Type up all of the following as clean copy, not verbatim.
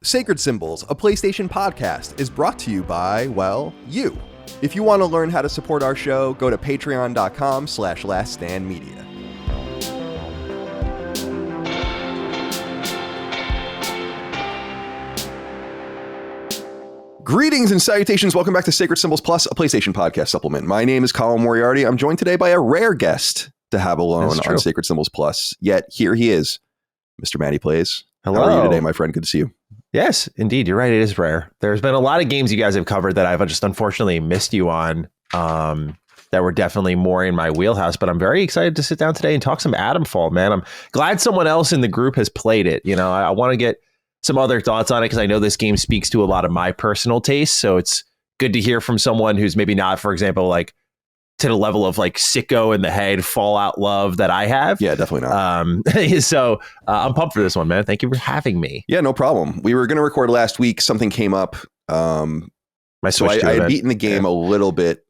Sacred Symbols, a PlayStation podcast, is brought to you by, well, you. If you want to learn how to support our show, go to patreon.com/laststandmedia. Greetings and salutations. Welcome back to Sacred Symbols Plus, a PlayStation podcast supplement. My name is Colin Moriarty. I'm joined today by a rare guest to have alone on Sacred Symbols Plus. Yet here he is, Mr. Matty Plays. Hello. How are you today, my friend? Good to see you. Yes, indeed. You're right. It is rare. There's been a lot of games you guys have covered that I've just unfortunately missed you on that were definitely more in my wheelhouse. But I'm very excited to sit down today and talk some Atomfall, man. I'm glad someone else in the group has played it. You know, I want to get some other thoughts on it because I know this game speaks to a lot of my personal tastes. So it's good to hear from someone who's maybe not, for example, like to the level of like sicko in the head Fallout love that I have. Yeah, definitely not. So I'm pumped for this one, man. Thank you for having me. Yeah, no problem. We were going to record last week. Something came up. I had beaten the game a little bit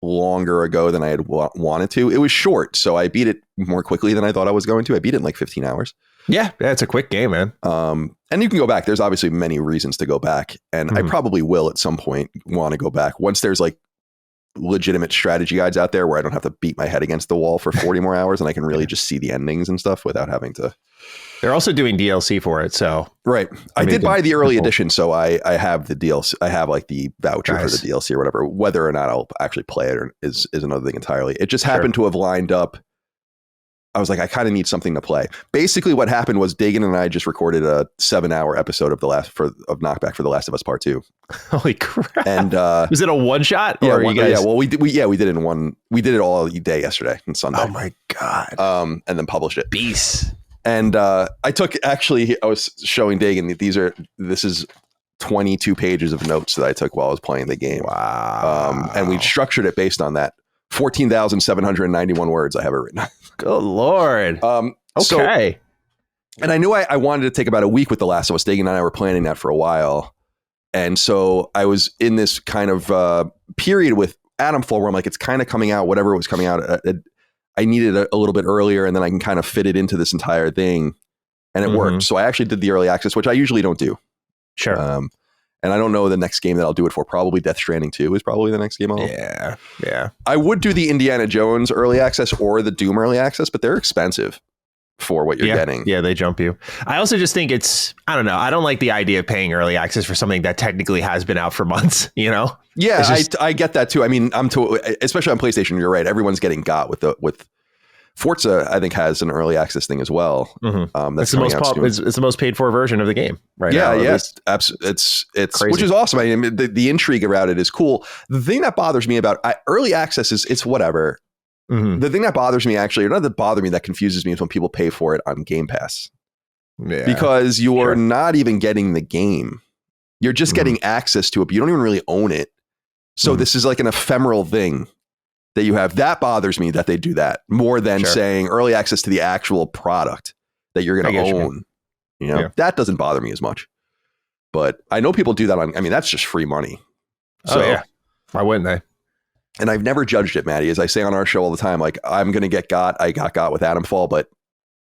longer ago than I had wanted to. It was short, so I beat it more quickly than I thought I was going to. I beat it in like 15 hours. Yeah, it's a quick game, man. And you can go back. There's obviously many reasons to go back. And I probably will at some point want to go back. Once there's like legitimate strategy guides out there where I don't have to beat my head against the wall for 40 more hours and I can really just see the endings and stuff without having to. They're also doing DLC for it, so. Right. I did buy the early edition, so I have the DLC. I have like the voucher for the DLC or whatever. Whether or not I'll actually play it is another thing entirely. It just happened to have lined up. I was like, I kind of need something to play. Basically, what happened was Dagan and I just recorded a 7-hour episode of Knockback for The Last of Us Part 2. Holy crap! And was it a one shot? Yeah, well, we did it in one. We did it all day yesterday and Sunday. Oh my god! And then published it. Beast. And I was showing Dagan this is 22 pages of notes that I took while I was playing the game. Wow! And we structured it based on that. 14,791 words I have it written. Good Lord. Okay. And I knew I wanted to take about a week with The Last of Us. Dagan and I were planning that for a while. And so I was in this kind of period with Atomfall where I'm like, it's kind of coming out, whatever was coming out. I needed a little bit earlier and then I can kind of fit it into this entire thing. And it worked. So I actually did the early access, which I usually don't do. Sure. And I don't know the next game that I'll do it for. Probably Death Stranding 2 is probably the next game I'll. Yeah. I would do the Indiana Jones early access or the Doom early access, but they're expensive for what you're getting. Yeah, they jump you. I also just think I don't know. I don't like the idea of paying early access for something that technically has been out for months, you know? Yeah, I get that too. I mean, especially on PlayStation, you're right. Everyone's getting got with Forza, I think, has an early access thing as well. That's it's the most paid for version of the the right now. Yeah, yes, absolutely. It's crazy. Which is awesome. I mean, the intrigue around it is cool. The thing that bothers me about early access is it's whatever. The thing that bothers me actually, or not that bother me, that confuses me is when people pay for it on Game Pass. Yeah, because you're not even getting the game. You're just getting access to it, but you don't even really own it. So this is like an ephemeral thing that you have. That bothers me that they do that more than saying early access to the actual product that you're going to own. You know, that doesn't bother me as much, but I know people do that that's just free money. So why wouldn't they? And I've never judged it, Matty, as I say on our show all the time, like I'm going to get got. I got got with Atomfall, but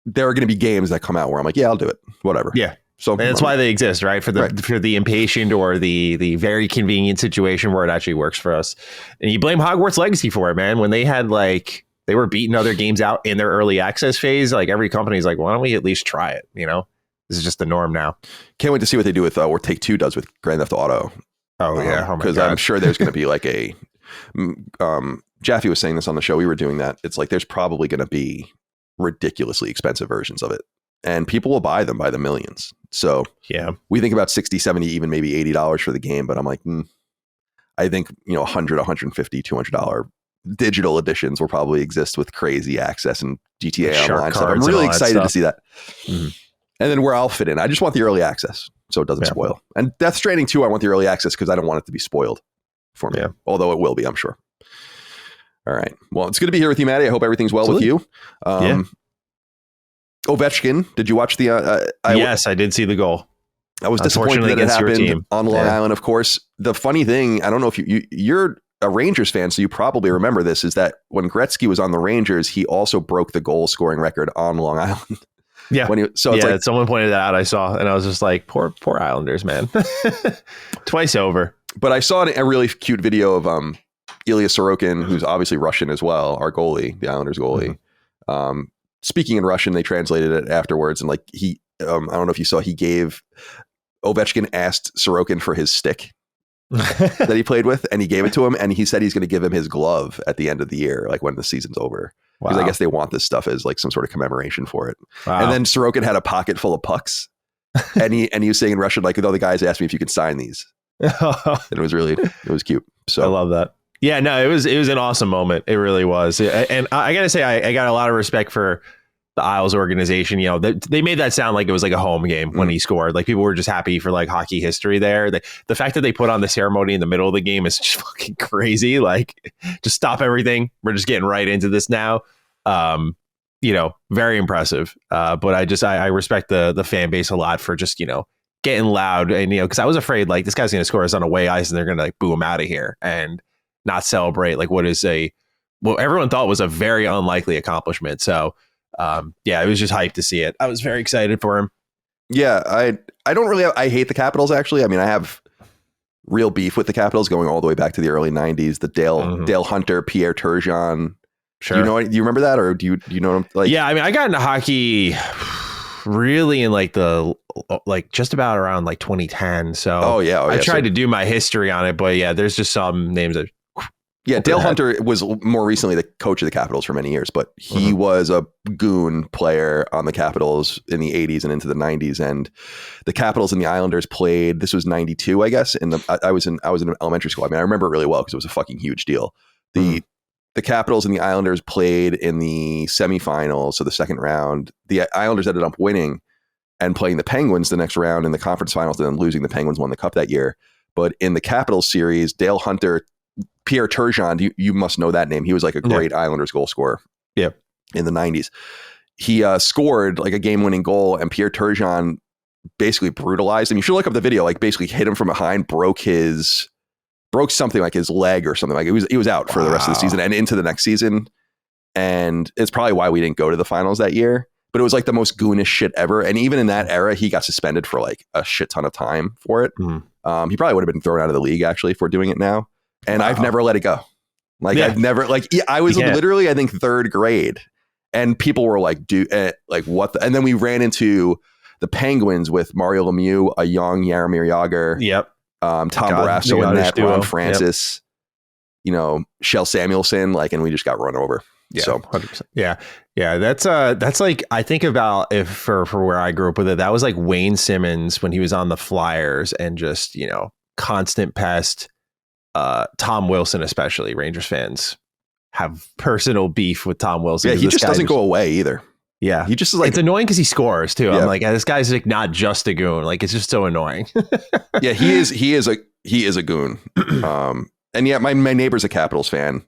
there are going to be games that come out where I'm like, yeah, I'll do it. Whatever. Yeah. So and that's why they exist, right? For the impatient or the very convenient situation where it actually works for us. And you blame Hogwarts Legacy for it, man. When they had they were beating other games out in their early access phase, like every company's like, why don't we at least try it? You know, this is just the norm now. Can't wait to see what they do with or Take-Two does with Grand Theft Auto. Oh yeah, because I'm sure there's going to be like a. Jaffe was saying this on the show. We were doing that. It's like there's probably going to be ridiculously expensive versions of it. And people will buy them by the millions. So yeah, we think about 60, 70, even maybe $80 for the game. But I'm like, I think, $100, $150, $200 digital editions will probably exist with crazy access and GTA Online stuff. I'm really excited to see that. And then where I'll fit in. I just want the early access so it doesn't spoil. And Death Stranding 2, I want the early access because I don't want it to be spoiled for me. Although it will be, I'm sure. All right. Well, it's good to be here with you, Matty. I hope everything's well with you. Ovechkin, did you watch the? Yes, I did see the goal. I was disappointed that it happened on Long Island. Of course, the funny thing, I don't know if you're a Rangers fan, so you probably remember this, is that when Gretzky was on the Rangers, he also broke the goal scoring record on Long Island. Yeah. It's like someone pointed that out. I saw, and I was just like, poor Islanders, man. Twice over. But I saw a really cute video of Ilya Sorokin, who's obviously Russian as well, our goalie, the Islanders goalie. Mm-hmm. Speaking in Russian, they translated it afterwards, and like he, I don't know if you saw, he gave Ovechkin asked Sorokin for his stick that he played with, and he gave it to him, and he said he's going to give him his glove at the end of the year, like when the season's over. Because I guess they want this stuff as like some sort of commemoration for it. Wow. And then Sorokin had a pocket full of pucks, and he was saying in Russian, like, the guys asked me if you could sign these. And it was cute. So I love that. Yeah, no, it was an awesome moment. It really was. And I got to say, I got a lot of respect for the Isles organization. You know, they made that sound like it was like a home game when he scored. Like, people were just happy for like hockey history there. The fact that they put on the ceremony in the middle of the game is just fucking crazy. Like, just stop everything. We're just getting right into this now. You know, very impressive. But I respect the fan base a lot for just, you know, getting loud. And, you know, because I was afraid like this guy's going to score us on away ice and they're going to like boo him out of here and not celebrate like what everyone thought was a very unlikely accomplishment. So it was just hype to see it. I was very excited for him. Yeah, I don't really I hate the Capitals, actually. I mean, I have real beef with the Capitals going all the way back to the early 90s. The Dale Hunter, Pierre Turgeon. Sure. Do you remember that, or do you know what I'm like? Yeah, I mean, I got into hockey really in like just about around like 2010. So I tried to do my history on it, but yeah, there's just some names that. Yeah, Dale Hunter was more recently the coach of the Capitals for many years, but he was a goon player on the Capitals in the 80s and into the 90s. And the Capitals and the Islanders played. This was 92, I guess. I was in elementary school. I mean, I remember it really well because it was a fucking huge deal. The Capitals and the Islanders played in the semifinals, so the second round. The Islanders ended up winning and playing the Penguins the next round in the conference finals, and then losing. The Penguins won the cup that year. But in the Capitals series, Dale Hunter, Pierre Turgeon, you must know that name. He was like a great Islanders goal scorer. Yep. In the 90s. He scored like a game-winning goal, and Pierre Turgeon basically brutalized him. You should look up the video, like basically hit him from behind, broke something like his leg or something. Like he was out for the rest of the season and into the next season. And it's probably why we didn't go to the finals that year. But it was like the most goonish shit ever. And even in that era, he got suspended for like a shit ton of time for it. He probably would have been thrown out of the league actually for doing it now. And I've never let it go. Like I've never I was literally, I think, third grade, and people were like, what? And then we ran into the Penguins with Mario Lemieux, a young Jaromir Jagr. Yep. Tom Barrasso in that, Ron Francis, you know, Shel Samuelson, and we just got run over. Yeah, so 100%. Yeah. That's like, I think about if for where I grew up with it, that was like Wayne Simmons when he was on the Flyers and just, you know, constant pest. Tom Wilson, especially Rangers fans have personal beef with Tom Wilson. Yeah, he just doesn't go away either. Yeah, he just is like, it's annoying because he scores too. Yeah. I'm like, this guy's like not just a goon. Like, it's just so annoying. Yeah, he is a goon. And yeah, my neighbor's a Capitals fan.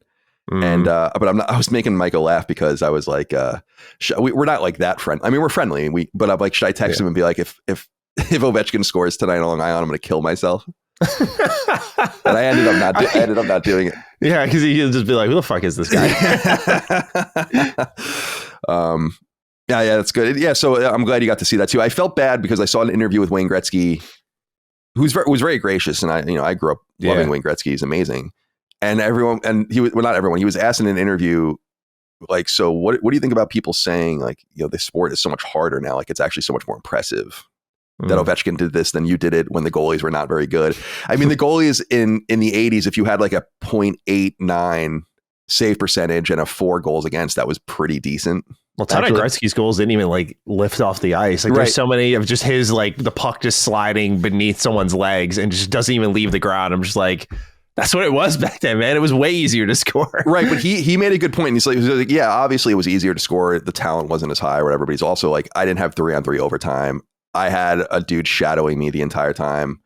And but I was making Michael laugh because I was like, we're not like that friend. I mean, we're friendly. But I'm like, should I text him and be like, if Ovechkin scores tonight on Long Island, I'm going to kill myself. And I ended up not doing it. Yeah, because he'll just be like, who the fuck is this guy? Yeah, that's good. Yeah, so I'm glad you got to see that too. I felt bad because I saw an interview with Wayne Gretzky, who's was very gracious, and I grew up loving Wayne Gretzky. He's amazing. And he was asked in an interview, like, so what do you think about people saying, like, you know, the sport is so much harder now, like it's actually so much more impressive that Ovechkin did this than you did it when the goalies were not very good. I mean, the goalies in the 80s, if you had like a .89 save percentage and a 4 goals against, that was pretty decent. Well, Tadej Gretzky's goals didn't even like lift off the ice. Like there's so many of just his, like the puck just sliding beneath someone's legs and just doesn't even leave the ground. I'm just like, that's what it was back then, man. It was way easier to score. Right. But he made a good point. He was like, yeah, obviously it was easier to score. The talent wasn't as high or whatever, but he's also like, I didn't have 3-on-3 overtime. I had a dude shadowing me the entire time.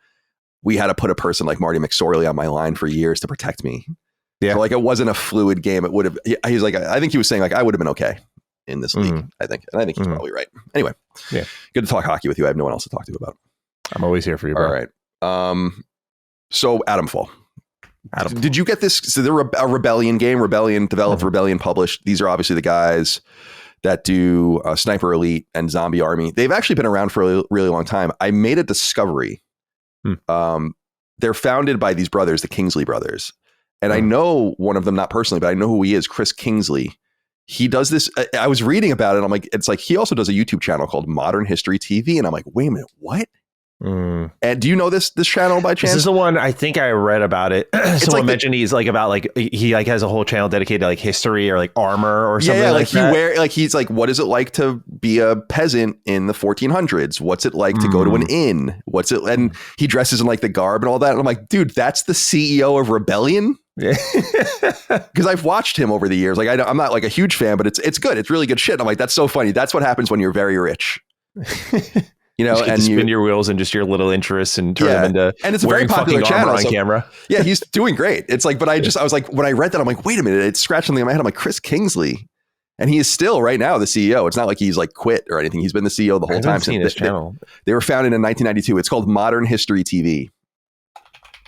We had to put a person like Marty McSorley on my line for years to protect me. Yeah. So like, it wasn't a fluid game. It would have, he's like, I think he was saying like, I would have been okay in this league, I think. And I think he's probably right. Anyway, good to talk hockey with you. I have no one else to talk to about. I'm always here for you, bro. All right. So Atomfall. Did you get this? So they're a Rebellion game. Rebellion developed, Rebellion published. These are obviously the guys that do Sniper Elite and Zombie Army. They've actually been around for a really, really long time. I made a discovery. They're founded by these brothers, the Kingsley brothers. And I know one of them, not personally, but I know who he is, Chris Kingsley. He does this. I was reading about it. I'm like, it's like he also does a YouTube channel called Modern History TV. And I'm like, wait a minute, what? And do you know this channel by chance? This is the one I think I read about it. Someone mentioned he's like about like he like has a whole channel dedicated to like history or like armor or something. Yeah, like he he's like, what is it like to be a peasant in the 1400s? What's it like to go to an inn? What's it? And he dresses in like the garb and all that. And I'm like, dude, that's the CEO of Rebellion. Because I've watched him over the years. Like I'm not like a huge fan, but it's good. It's really good shit. And I'm like, that's so funny. That's what happens when you're very rich. You know, and you spin your wheels and just your little interests and turn them into, and it's a very popular channel on camera. Yeah, he's doing great. It's like, but I was like, when I read that, I'm like, wait a minute, it scratched something in my head. I'm like, Chris Kingsley, and he is still right now the CEO. It's not like he's like quit or anything. He's been the CEO the whole time. Seen his channel. They were founded in 1992. It's called Modern History TV.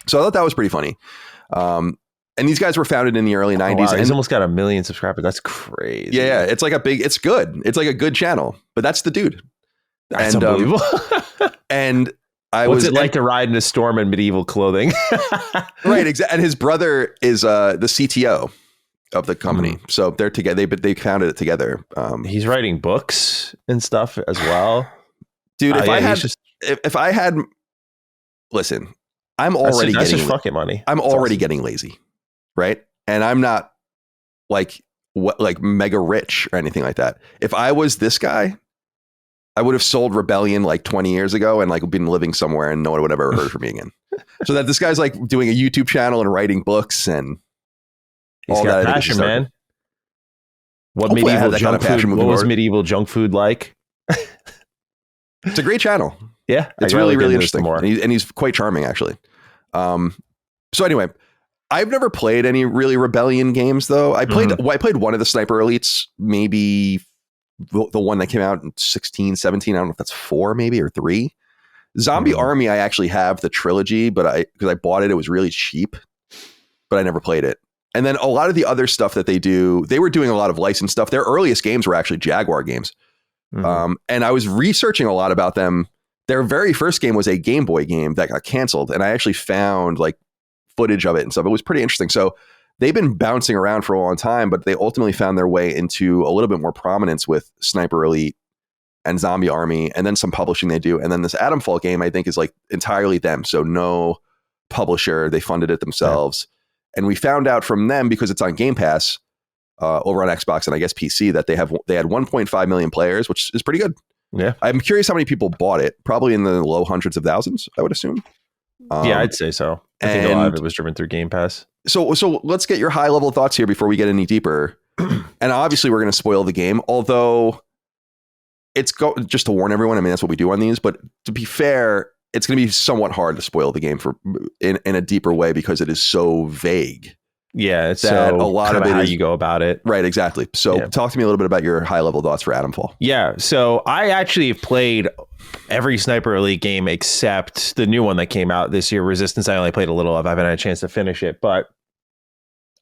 So I thought that was pretty funny. And these guys were founded in the early 90s. Wow, he's almost got 1 million subscribers. That's crazy. Yeah, it's like it's good. It's like a good channel, but that's the dude. That's unbelievable. And what's it like to ride in a storm in medieval clothing? Right, exactly. And his brother is the CTO of the company, so they're together. They founded it together. He's writing books and stuff as well, dude. If I had, listen, I'm already getting fucking money. I'm already getting lazy, right? And I'm not like mega rich or anything like that. If I was this guy, I would have sold Rebellion like 20 years ago and like been living somewhere and no one would have ever heard from me again. So that this guy's like doing a YouTube channel and writing books and he's got passion, man. What was medieval junk food like? It's a great channel. Yeah, it's really, really interesting. And he's quite charming, actually. So anyway, I've never played any really Rebellion games, though. I played one of the Sniper Elites, maybe the one that came out in 16, 17. I don't know if that's 4 maybe or 3. Zombie Army, I actually have the trilogy, but because I bought it, it was really cheap, but I never played it. And then a lot of the other stuff that they were doing a lot of licensed stuff. Their earliest games were actually Jaguar games. And I was researching a lot about them. Their very first game was a Game Boy game that got canceled. And I actually found like footage of it and stuff. It was pretty interesting. So they've been bouncing around for a long time, but they ultimately found their way into a little bit more prominence with Sniper Elite and Zombie Army, and then some publishing they do. And then this Atomfall game, I think, is like entirely them. So no publisher, they funded it themselves. Yeah. And we found out from them, because it's on Game Pass over on Xbox and I guess PC, that they had 1.5 million players, which is pretty good. Yeah. I'm curious how many people bought it. Probably in the low hundreds of thousands, I would assume. Yeah, I'd say so. I think a lot of it was driven through Game Pass. So let's get your high level thoughts here before we get any deeper. And obviously we're going to spoil the game, although it's just to warn everyone. I mean, that's what we do on these, but to be fair, it's going to be somewhat hard to spoil the game in a deeper way because it is so vague. Yeah, it's a lot of it how you go about it. Right, exactly. So talk to me a little bit about your high level thoughts for Atomfall. Yeah, so I actually have played every Sniper Elite game except the new one that came out this year, Resistance. I only played a little of. I haven't had a chance to finish it, but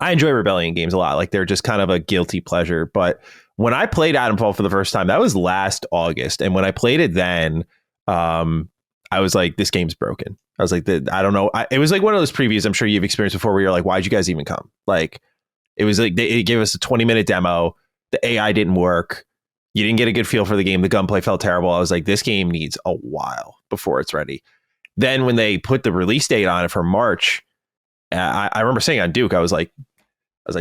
I enjoy Rebellion games a lot. Like, they're just kind of a guilty pleasure. But when I played Atomfall for the first time, that was last August. And when I played it then, I was like, this game's broken. I was like, I don't know. It was like one of those previews I'm sure you've experienced before where you're like, why'd you guys even come? Like, it was like, it gave us a 20-minute demo. The AI didn't work. You didn't get a good feel for the game. The gunplay felt terrible. I was like, this game needs a while before it's ready. Then when they put the release date on it for March, I remember saying on Duke, I was like,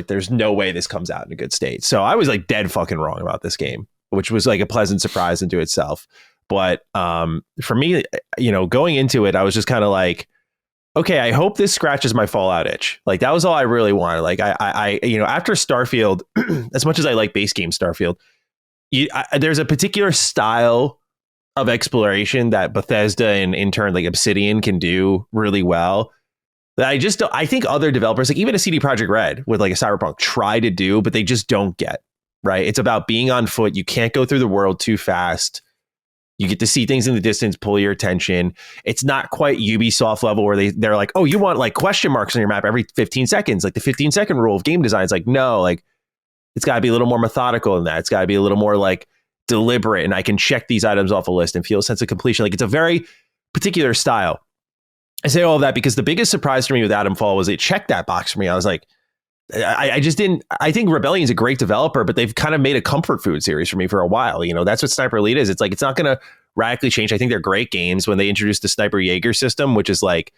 there's no way this comes out in a good state. So I was like dead fucking wrong about this game, which was like a pleasant surprise into itself. But for me, going into it, I was just kind of like, okay, I hope this scratches my Fallout itch. Like, that was all I really wanted. Like, I after Starfield, as much as I like base game Starfield, there's a particular style of exploration that Bethesda and in turn like Obsidian can do really well. That I think other developers, like even a CD Projekt Red with like a Cyberpunk, try to do, but they just don't get. Right? It's about being on foot. You can't go through the world too fast. You get to see things in the distance, pull your attention. It's not quite Ubisoft level where they're like, oh, you want like question marks on your map every 15 seconds, like the 15-second rule of game design. It's like, no, like It's got to be a little more methodical than that. It's got to be a little more like deliberate, and I can check these items off a list and feel a sense of completion. Like it's a very particular style. I say all of that because the biggest surprise for me with Atomfall was it checked that box for me. I was like, I just didn't. I think Rebellion's a great developer, but they've kind of made a comfort food series for me for a while. You know, that's what Sniper Elite is. It's like it's not going to radically change. I think they're great games. When they introduced the Sniper Jaeger system, which is like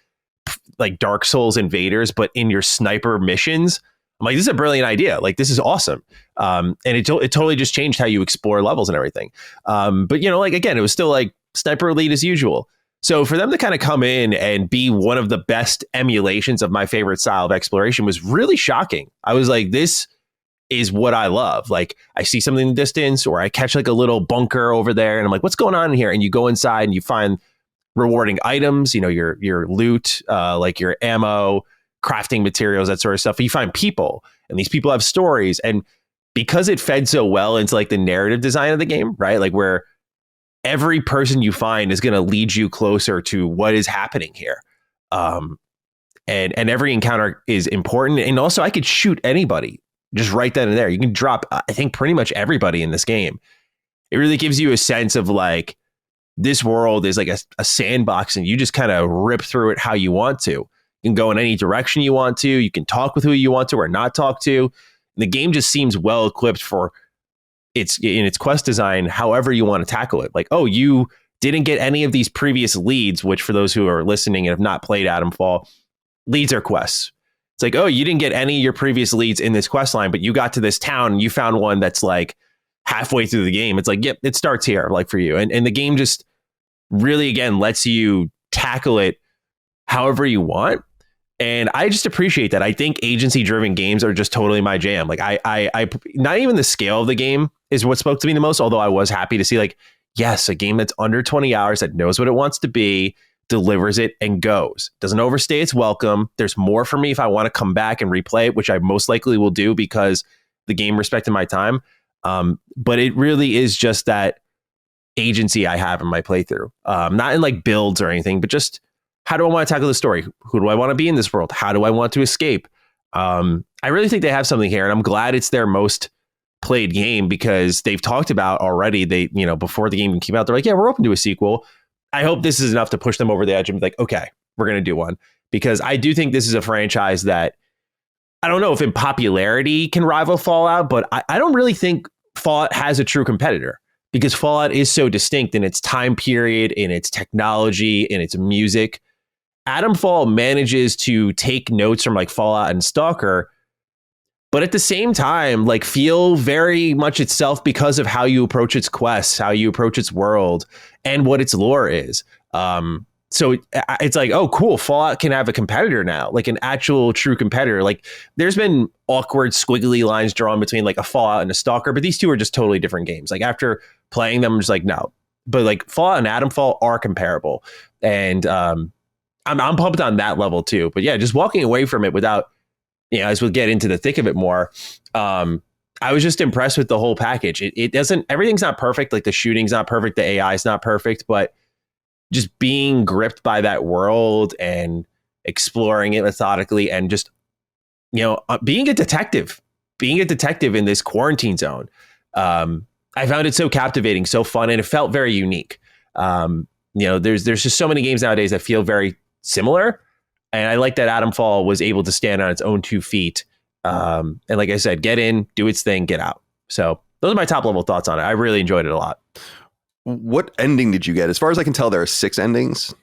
Dark Souls Invaders, but in your sniper missions, I'm like, this is a brilliant idea. Like, this is awesome. And it totally just changed how you explore levels and everything. But you know, like again, it was still like Sniper Elite as usual. So for them to kind of come in and be one of the best emulations of my favorite style of exploration was really shocking. I was like, this is what I love. Like I see something in the distance, or I catch like a little bunker over there and I'm like, what's going on in here? And you go inside and you find rewarding items, you know, your loot, like your ammo, crafting materials, that sort of stuff. You find people, and these people have stories. And because it fed so well into like the narrative design of the game, right? Like where every person you find is going to lead you closer to what is happening here. And every encounter is important. And also I could shoot anybody just right then and there. You can drop, I think, pretty much everybody in this game. It really gives you a sense of like, this world is like a sandbox, and you just kind of rip through it how you want to. You can go in any direction you want to. You can talk with who you want to or not talk to. And the game just seems well equipped for its quest design, however you want to tackle it. Like, oh, you didn't get any of these previous leads, which for those who are listening and have not played Atomfall, leads are quests. It's like, oh, you didn't get any of your previous leads in this quest line, but you got to this town and you found one that's like halfway through the game. It's like, yep, it starts here, like for you. And the game just really, again, lets you tackle it however you want. And I just appreciate that. I think agency driven games are just totally my jam. Like I not even the scale of the game is what spoke to me the most, although I was happy to see like, yes, a game that's under 20 hours that knows what it wants to be, delivers it and goes. Doesn't overstay its welcome. There's more for me if I want to come back and replay it, which I most likely will do because the game respected my time. But it really is just that agency I have in my playthrough. Not in like builds or anything, but just how do I want to tackle the story? Who do I want to be in this world? How do I want to escape? I really think they have something here, and I'm glad it's their most played game because they've talked about already. They, you know, before the game came out, they're like, yeah, we're open to a sequel. I hope this is enough to push them over the edge and be like, okay, we're going to do one, because I do think this is a franchise that I don't know if in popularity can rival Fallout, but I don't really think Fallout has a true competitor, because Fallout is so distinct in its time period, in its technology, in its music. Atomfall manages to take notes from like Fallout and Stalker, but at the same time, like feel very much itself because of how you approach its quests, how you approach its world, and what its lore is. So it's like, oh, cool. Fallout can have a competitor now, like an actual true competitor. Like there's been awkward squiggly lines drawn between like a Fallout and a Stalker, but these two are just totally different games. Like after playing them, I'm just like, no. But like Fallout and Atomfall are comparable. And I'm pumped on that level too. But yeah, just walking away from it without, you know, as we'll get into the thick of it more, I was just impressed with the whole package. It doesn't, everything's not perfect. Like the shooting's not perfect. The AI is not perfect, but just being gripped by that world and exploring it methodically and just, you know, being a detective in this quarantine zone. I found it so captivating, so fun, and it felt very unique. You know, there's just so many games nowadays that feel very similar. And I like that Atomfall was able to stand on its own 2 feet. And like I said, get in, do its thing, get out. So those are my top level thoughts on it. I really enjoyed it a lot. What ending did you get? As far as I can tell, there are 6 endings.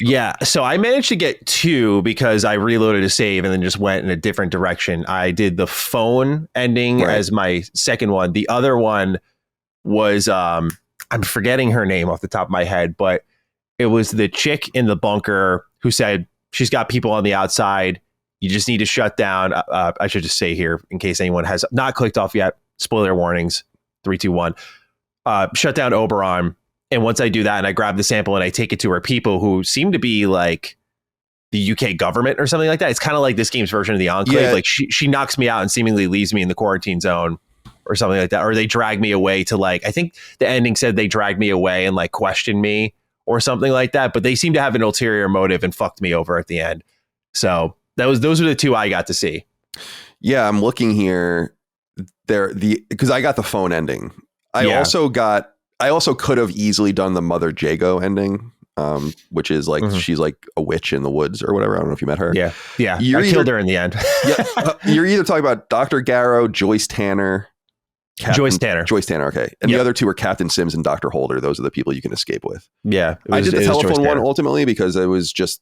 Yeah. So I managed to get 2 because I reloaded a save and then just went in a different direction. I did the phone ending as my second one. The other one was, I'm forgetting her name off the top of my head, but it was the chick in the bunker who said she's got people on the outside. You just need to shut down. I should just say here, in case anyone has not clicked off yet, spoiler warnings, 3, 2, 1. Shut down Oberon. And once I do that and I grab the sample and I take it to her people who seem to be like the UK government or something like that. It's kind of like this game's version of the Enclave. Yeah. Like she knocks me out and seemingly leaves me in the quarantine zone or something like that. Or they drag me away to like, I think the ending said they dragged me away and like questioned me or something like that. But they seem to have an ulterior motive and fucked me over at the end. So those are the 2 I got to see. Yeah, I'm looking here. because I got the phone ending. I also could have easily done the Mother Jago ending, which is like she's like a witch in the woods or whatever. I don't know if you met her. Yeah. I killed her in the end. You're either talking about Dr. Garrow, Joyce Tanner. Joyce Tanner. Okay. And the other two are Captain Sims and Dr. Holder. Those are the people you can escape with. Yeah. I did the telephone one ultimately because it was just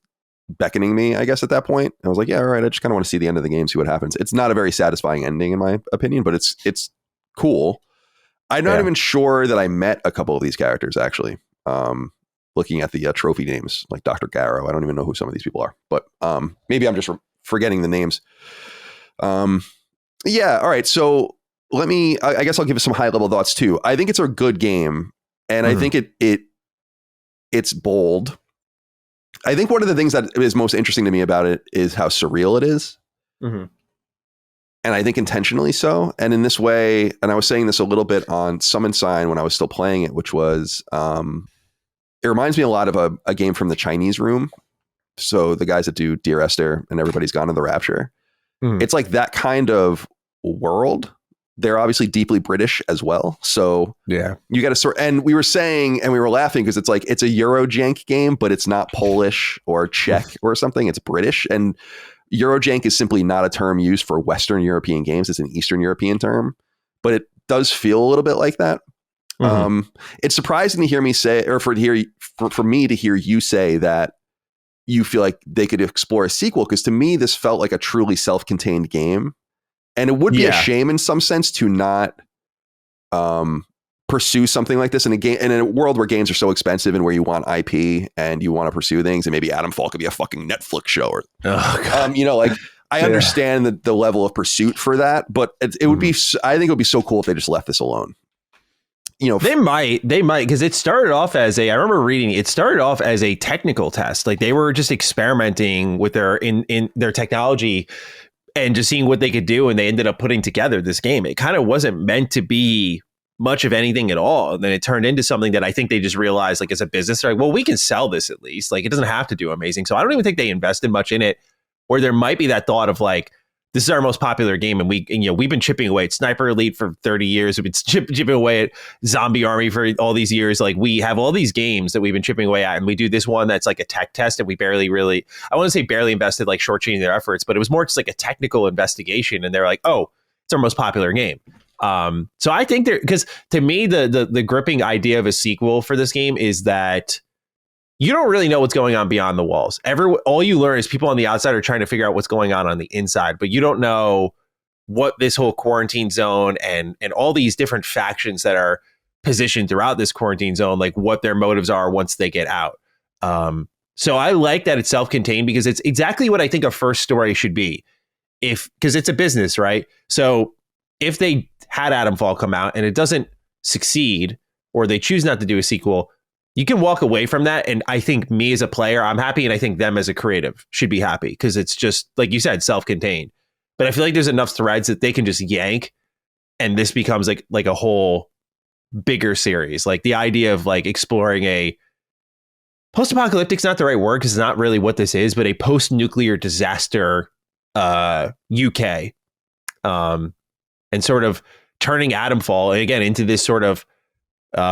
beckoning me, I guess, at that point. I was like, yeah, all right. I just kind of want to see the end of the game, see what happens. It's not a very satisfying ending in my opinion, but it's cool. I'm not even sure that I met a couple of these characters actually. Looking at the trophy names like Dr. Garrow. I don't even know who some of these people are, but maybe I'm just forgetting the names. Yeah. All right. So I guess I'll give it some high level thoughts too. I think it's a good game, and I think it's bold. I think one of the things that is most interesting to me about it is how surreal it is. And I think intentionally so. And in this way, and I was saying this a little bit on Summon Sign when I was still playing it, which was, it reminds me a lot of a game from the Chinese Room. So the guys that do Dear Esther and Everybody's Gone in the Rapture. It's like that kind of world. They're obviously deeply British as well. So you got to and we were saying, and we were laughing because it's like, it's a Eurojank game, but it's not Polish or Czech or something. It's British. And Eurojank is simply not a term used for Western European games. It's an Eastern European term, but it does feel a little bit like that. It's surprising to hear me say, or for me to hear you say that you feel like they could explore a sequel. Because to me, this felt like a truly self-contained game. And it would be a shame in some sense to not pursue something like this in a game, in a world where games are so expensive and where you want IP and you want to pursue things, and maybe Atomfall could be a fucking Netflix show or, like I understand the level of pursuit for that, but it would be, I think it would be so cool if they just left this alone. They might, because it started off as I remember reading, it started off as a technical test. Like they were just experimenting with their technology and just seeing what they could do. And they ended up putting together this game. It kind of wasn't meant to be much of anything at all. And then it turned into something that I think they just realized, like, as a business, they're like, well, we can sell this at least. Like, it doesn't have to do amazing. So I don't even think they invested much in it, or there might be that thought of like, this is our most popular game. And we've been chipping away at Sniper Elite for 30 years. We've been chipping away at Zombie Army for all these years. Like, we have all these games that we've been chipping away at. And we do this one that's like a tech test. And we I want to say barely invested, like shortchanging their efforts, but it was more just like a technical investigation. And they're like, oh, it's our most popular game. So I think because to me, the gripping idea of a sequel for this game is that you don't really know what's going on beyond the walls. All you learn is people on the outside are trying to figure out what's going on the inside, but you don't know what this whole quarantine zone and all these different factions that are positioned throughout this quarantine zone, like what their motives are once they get out. So I like that it's self-contained because it's exactly what I think a first story should be. Because it's a business, right? So if they had Atomfall come out and it doesn't succeed, or they choose not to do a sequel, you can walk away from that. And I think me as a player, I'm happy. And I think them as a creative should be happy because it's just, like you said, self-contained. But I feel like there's enough threads that they can just yank. And this becomes like a whole bigger series. Like the idea of like exploring a post-apocalyptic is not the right word because it's not really what this is, but a post-nuclear disaster UK. And sort of turning Atomfall again into this sort of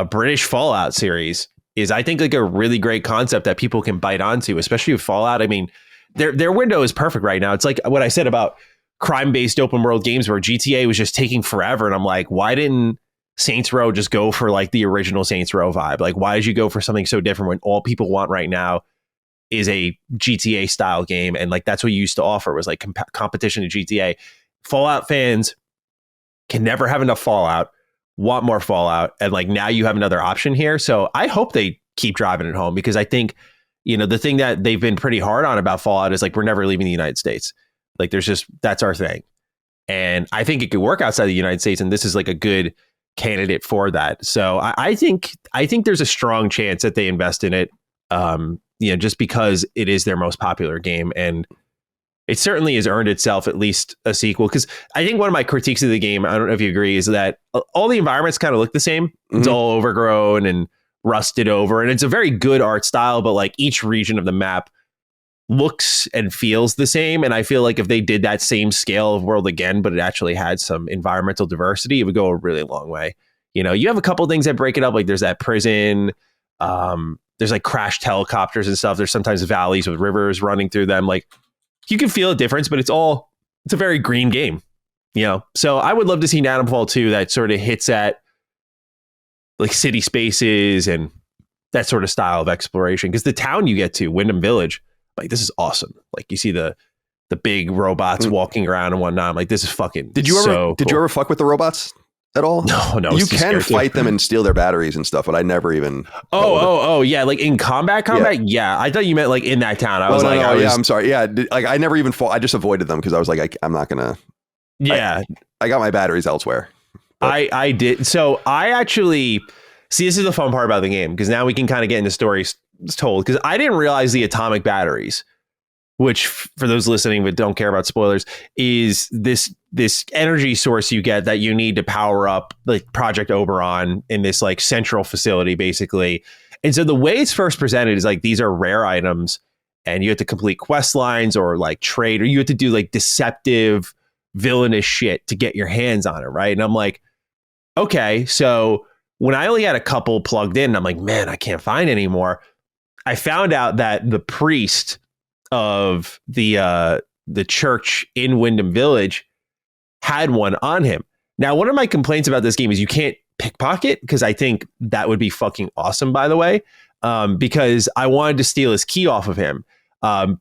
British Fallout series is, I think, like a really great concept that people can bite onto, especially with Fallout. I mean, their window is perfect right now. It's like what I said about crime-based open world games where GTA was just taking forever. And I'm like, why didn't Saints Row just go for like the original Saints Row vibe? Like, why did you go for something so different when all people want right now is a GTA style game? And like, that's what you used to offer was like competition to GTA. Fallout fans can never have enough Fallout, want more Fallout, and like now you have another option here. So I hope they keep driving it home because I think, the thing that they've been pretty hard on about Fallout is like, we're never leaving the United States. Like that's our thing. And I think it could work outside the United States. And this is like a good candidate for that. So I think there's a strong chance that they invest in it, just because it is their most popular game. And it certainly has earned itself at least a sequel. Because I think one of my critiques of the game, I don't know if you agree, is that all the environments kind of look the same. Mm-hmm. It's all overgrown and rusted over. And it's a very good art style, but like each region of the map looks and feels the same. And I feel like if they did that same scale of world again, but it actually had some environmental diversity, it would go a really long way. You know, you have a couple things that break it up. Like there's that prison, there's like crashed helicopters and stuff. There's sometimes valleys with rivers running through them. Like you can feel a difference, but it's a very green game, you know? So I would love to see Atomfall 2 that sort of hits at like city spaces and that sort of style of exploration. Because the town you get to, Wyndham Village, like this is awesome. Like you see the big robots walking around and whatnot. I'm like, this is fucking Did you ever fuck with the robots at all? No. You can fight them and steal their batteries and stuff, but I never even. Oh, yeah. Like in combat. Yeah. I thought you meant like in that town. I was I'm sorry. Yeah. Like I never even fought. I just avoided them because I was like, I'm not gonna. Yeah. I got my batteries elsewhere. But. I did. So I actually see. This is the fun part about the game because now we can kind of get into stories told. Because I didn't realize the atomic batteries, which for those listening but don't care about spoilers, is this energy source you get that you need to power up like Project Oberon in this like central facility, basically. And so the way it's first presented is like these are rare items and you have to complete quest lines or like trade, or you have to do like deceptive, villainous shit to get your hands on it, right? And I'm like, okay, so when I only had a couple plugged in, I'm like, man, I can't find any more. I found out that the priest of the church in Wyndham Village had one on him. Now, one of my complaints about this game is you can't pickpocket, because I think that would be fucking awesome, by the way, because I wanted to steal his key off of him.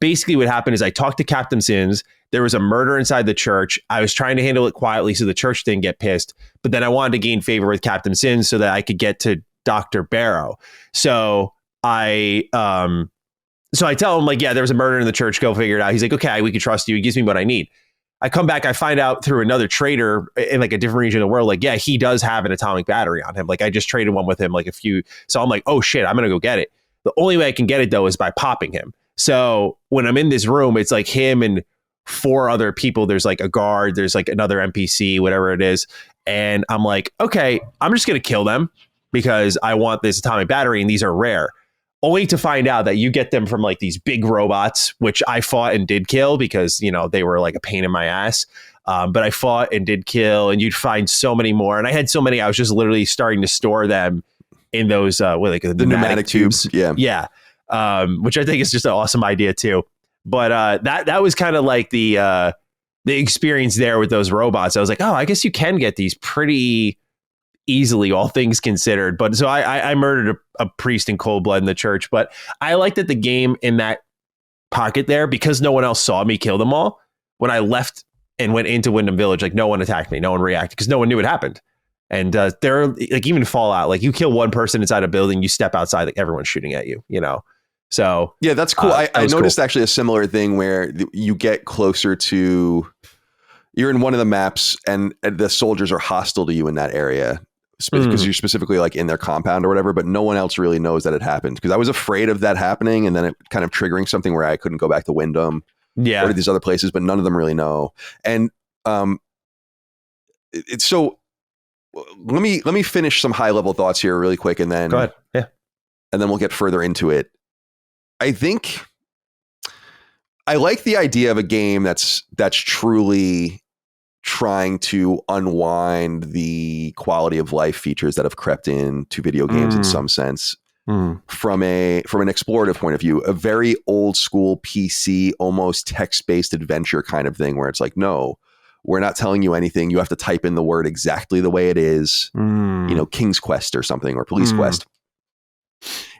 Basically what happened is I talked to Captain Sins. There was a murder inside the church. I was trying to handle it quietly so the church didn't get pissed, but then I wanted to gain favor with Captain Sins so that I could get to Dr. Barrow. So I tell him like, yeah, there was a murder in the church. Go figure it out. He's like, okay, we can trust you. He gives me what I need. I come back. I find out through another trader in like a different region of the world. Like, yeah, he does have an atomic battery on him. Like I just traded one with him like a few. So I'm like, oh shit, I'm going to go get it. The only way I can get it though is by popping him. So when I'm in this room, it's like him and 4 other people. There's like a guard. There's like another NPC, whatever it is. And I'm like, okay, I'm just going to kill them because I want this atomic battery and these are rare. Only to find out that you get them from like these big robots, which I fought and did kill because, you know, they were like a pain in my ass. But I fought and did kill, and you'd find so many more. And I had so many, I was just literally starting to store them in those, the pneumatic tubes. Yeah. Which I think is just an awesome idea too. But that was kind of like the experience there with those robots. I was like, oh, I guess you can get these pretty easily, all things considered. But so I murdered a priest in cold blood in the church. But I like that the game in that pocket there, because no one else saw me kill them all, when I left and went into Wyndham Village, like no one attacked me, no one reacted because no one knew it happened. And there, like even Fallout, like you kill one person inside a building, you step outside, like everyone's shooting at you, you know? So yeah, that's cool. I noticed actually a similar thing where you get closer to, you're in one of the maps and the soldiers are hostile to you in that area because you're specifically like in their compound or whatever, but no one else really knows that it happened, because I was afraid of that happening and then it kind of triggering something where I couldn't go back to Wyndham or to these other places, but none of them really know. And so let me finish some high level thoughts here really quick, and then go ahead. Yeah. And then we'll get further into it. I think I like the idea of a game that's truly trying to unwind the quality of life features that have crept into video games in some sense, from an explorative point of view, a very old school PC, almost text-based adventure kind of thing where it's like, no, we're not telling you anything. You have to type in the word exactly the way it is, you know, King's Quest or something, or Police Quest.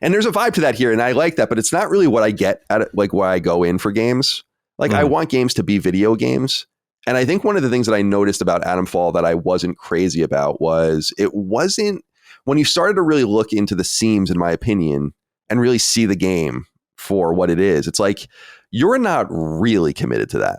And there's a vibe to that here, and I like that, but it's not really what I get at it, like why I go in for games. Like I want games to be video games. And I think one of the things that I noticed about Atomfall that I wasn't crazy about was it wasn't, when you started to really look into the seams, in my opinion, and really see the game for what it is, it's like, you're not really committed to that.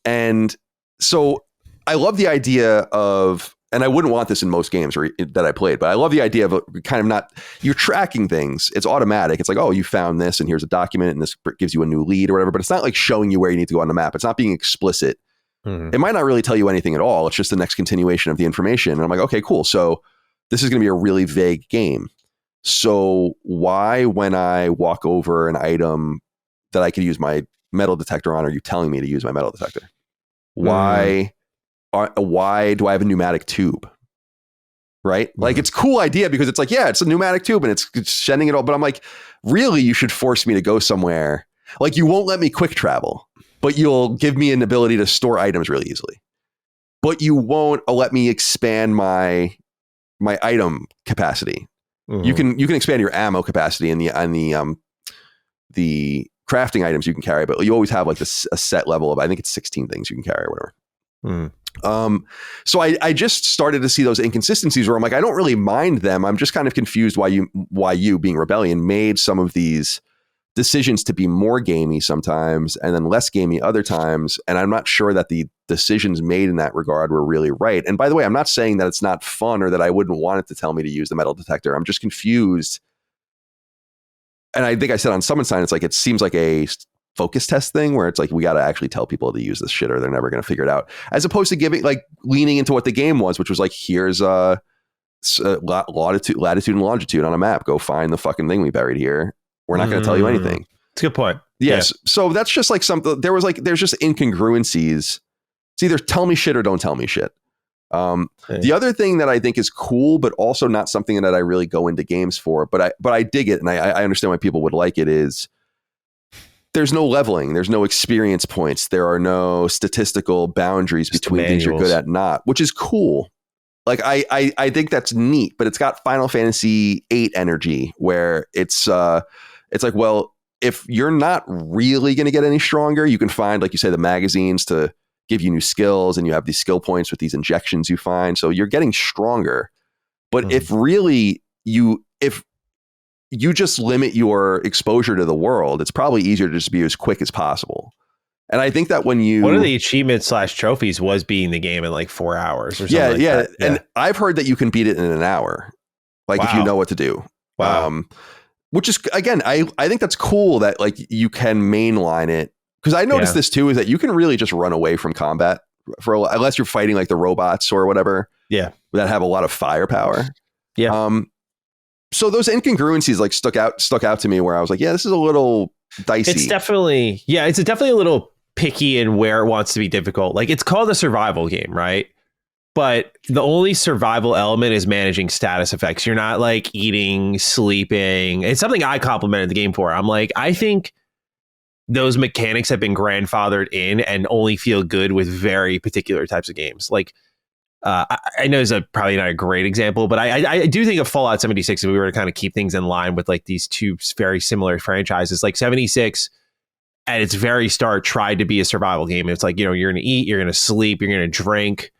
And so I love the idea of, and I wouldn't want this in most games that I played, but I love the idea of kind of not, you're tracking things. It's automatic. It's like, oh, you found this and here's a document and this gives you a new lead or whatever, but it's not like showing you where you need to go on the map. It's not being explicit. It might not really tell you anything at all. It's just the next continuation of the information. And I'm like, okay, cool. So this is going to be a really vague game. So why, when I walk over an item that I could use my metal detector on are you telling me to use my metal detector? Why do I have a pneumatic tube? Right? Like, it's a cool idea because it's like, yeah, it's a pneumatic tube and it's sending it all. But I'm like, really, you should force me to go somewhere. Like, you won't let me quick travel, but you'll give me an ability to store items really easily. But you won't let me expand my item capacity. You can expand your ammo capacity and the crafting items you can carry, but you always have like a set level of, I think it's 16 things you can carry or whatever. So I just started to see those inconsistencies where I'm like, I don't really mind them. I'm just kind of confused why you being Rebellion made some of these decisions to be more gamey sometimes and then less gamey other times. And I'm not sure that the decisions made in that regard were really right. And by the way, I'm not saying that it's not fun or that I wouldn't want it to tell me to use the metal detector. I'm just confused. And I think I said on Summon Sign, it's like, it seems like a focus test thing where it's like, we got to actually tell people to use this shit or they're never going to figure it out, as opposed to leaning into what the game was, which was like, here's latitude and longitude on a map. Go find the fucking thing we buried here. We're not going to tell you anything. It's a good point. Yes. Yeah. So that's just like something, there's just incongruencies. It's either tell me shit or don't tell me shit. The other thing that I think is cool, but also not something that I really go into games for, but I dig it. And I understand why people would like it, is there's no leveling. There's no experience points. There are no statistical boundaries between things you're good at and not, which is cool. Like, I think that's neat, but it's got Final Fantasy VIII energy where it's like, well, if you're not really going to get any stronger, you can find, like you say, the magazines to give you new skills, and you have these skill points with these injections you find. So you're getting stronger. But if you just limit your exposure to the world, it's probably easier to just be as quick as possible. And I think that one of the achievements / trophies was beating the game in like 4 hours or something. Yeah. And I've heard that you can beat it in an hour, like if you know what to do. Wow. Which is, again, I think that's cool that like you can mainline it. Because I noticed this too, is that you can really just run away from combat unless you're fighting like the robots or whatever. Yeah. That have a lot of firepower. Yeah. So those incongruencies like stuck out to me where I was like, yeah, this is a little dicey. It's definitely a little picky in where it wants to be difficult. Like, it's called a survival game, right? But the only survival element is managing status effects. You're not like eating, sleeping. It's something I complimented the game for. I'm like, I think those mechanics have been grandfathered in and only feel good with very particular types of games. Like, I know it's probably not a great example, but I do think of Fallout 76, if we were to kind of keep things in line with like these two very similar franchises, like 76 at its very start tried to be a survival game. It's like, you're going to eat, you're going to sleep, you're going to drink.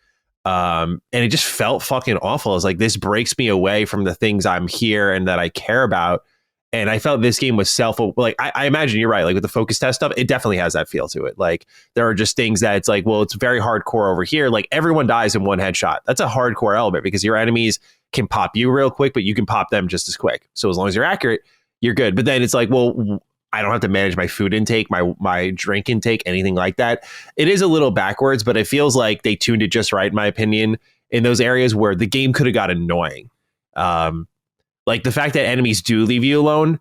And it just felt fucking awful. It's like, this breaks me away from the things I'm here and that I care about. And I felt this game was I imagine you're right. Like with the focus test stuff, it definitely has that feel to it. Like, there are just things that it's like, well, it's very hardcore over here. Like, everyone dies in one headshot. That's a hardcore element because your enemies can pop you real quick, but you can pop them just as quick. So as long as you're accurate, you're good. But then it's like, well, I don't have to manage my food intake, my drink intake, anything like that. It is a little backwards, but it feels like they tuned it just right, in my opinion, in those areas where the game could have got annoying. Like the fact that enemies do leave you alone,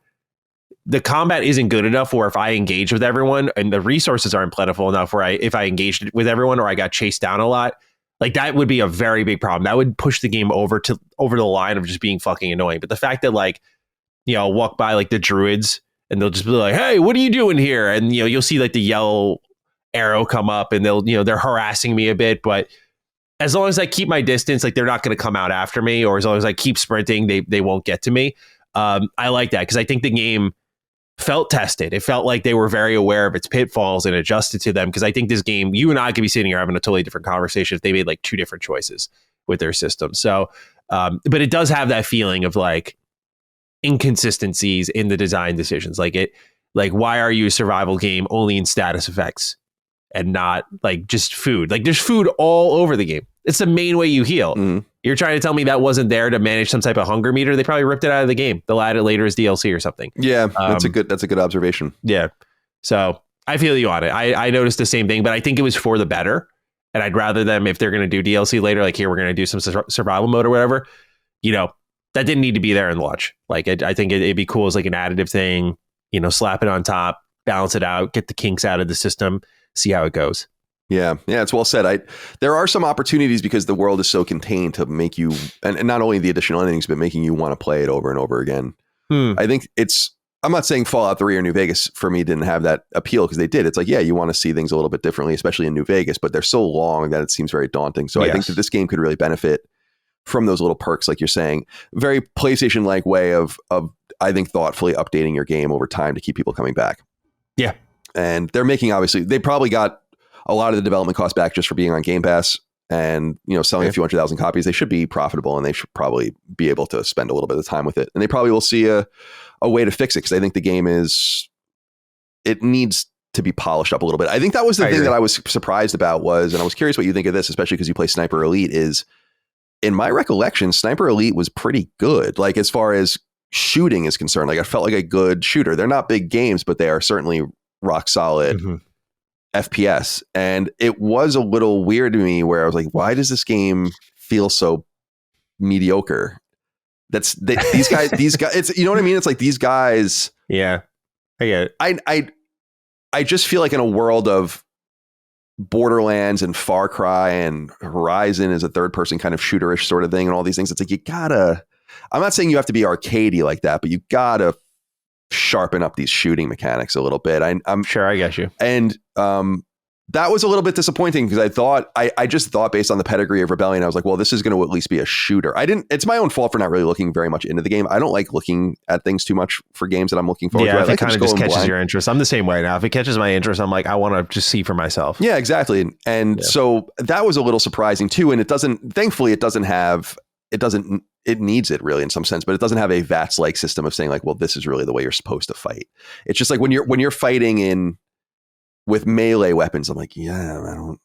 the combat isn't good enough where if I engage with everyone and the resources aren't plentiful enough where if I engaged with everyone or I got chased down a lot, like that would be a very big problem. That would push the game over the line of just being fucking annoying. But the fact that like, I'll walk by like the druids and they'll just be like, hey, what are you doing here? And, you'll see like the yellow arrow come up and they're harassing me a bit, but as long as I keep my distance, like they're not going to come out after me, or as long as I keep sprinting, they won't get to me. I like that because I think the game felt tested. It felt like they were very aware of its pitfalls and adjusted to them. Because I think this game, you and I could be sitting here having a totally different conversation if they made like two different choices with their system. So, but it does have that feeling of like inconsistencies in the design decisions. Like why are you a survival game only in status effects? And not like just food. Like there's food all over the game. It's the main way you heal. Mm. You're trying to tell me that wasn't there to manage some type of hunger meter? They probably ripped it out of the game. They'll add it later as DLC or something. Yeah, that's a good observation. Yeah. So I feel you on it. I noticed the same thing, but I think it was for the better. And I'd rather them, if they're going to do DLC later, like here, we're going to do some survival mode or whatever, that didn't need to be there in the launch. Like I think it'd be cool as like an additive thing, slap it on top. balance it out, get the kinks out of the system, see how it goes. Yeah, it's well said. There are some opportunities because the world is so contained to make you, and not only the additional endings, but making you want to play it over and over again. I think I'm not saying Fallout 3 or New Vegas for me didn't have that appeal, because they did. It's like, yeah, you want to see things a little bit differently, especially in New Vegas, but they're so long that it seems very daunting. So I think that this game could really benefit from those little perks, like you're saying. Very PlayStation-like way of I think thoughtfully updating your game over time to keep people coming back. Yeah. And they're making, obviously, they probably got a lot of the development costs back just for being on Game Pass and, selling a few 100,000 copies. They should be profitable, and they should probably be able to spend a little bit of time with it. And they probably will see a way to fix it, because I think the game it needs to be polished up a little bit. I think that was the thing that I was surprised about and I was curious what you think of this, especially because you play Sniper Elite, is in my recollection, Sniper Elite was pretty good. Like, as far as shooting is concerned, like, I felt like a good shooter. They're not big games, but they are certainly rock solid FPS. And it was a little weird to me where I was like, why does this game feel so mediocre? These guys, it's, you know what I mean? It's like these guys. Yeah, I get it. I just feel like in a world of Borderlands and Far Cry and Horizon is a third person kind of shooterish sort of thing and all these things, it's like, I'm not saying you have to be arcadey like that, but you gotta sharpen up these shooting mechanics a little bit. I'm sure, I get you. And that was a little bit disappointing, because I just thought based on the pedigree of Rebellion, I was like, well, this is going to at least be a shooter. It's my own fault for not really looking very much into the game. I don't like looking at things too much for games that I'm looking forward to. Yeah, if it kind of just catches your interest. I'm the same way now. If it catches my interest, I'm like, I want to just see for myself. Yeah, exactly. And so that was a little surprising too. And thankfully it needs it really in some sense, but it doesn't have a VATS-like system of saying like, well, this is really the way you're supposed to fight. It's just like when you're fighting with melee weapons, I'm like, I don't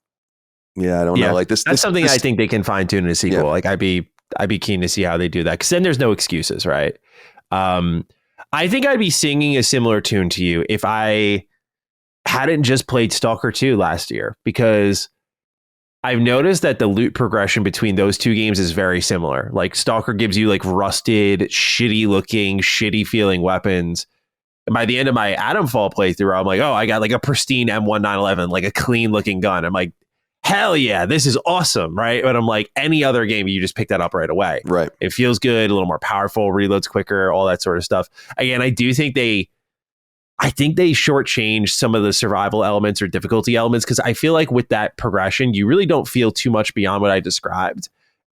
know. Like that's something I think they can fine tune in a sequel. Yeah. Like I'd be keen to see how they do that, because then there's no excuses, right? I think I'd be singing a similar tune to you if I hadn't just played Stalker 2 last year, because I've noticed that the loot progression between those two games is very similar. Like Stalker gives you like rusted, shitty looking, shitty feeling weapons. And by the end of my Atomfall playthrough, I'm like, oh, I got like a pristine M1911, like a clean looking gun. I'm like, hell yeah, this is awesome, right? But I'm like, any other game, you just pick that up right away. Right. It feels good, a little more powerful, reloads quicker, all that sort of stuff. Again, I think they shortchanged some of the survival elements or difficulty elements, because I feel like with that progression, you really don't feel too much beyond what I described.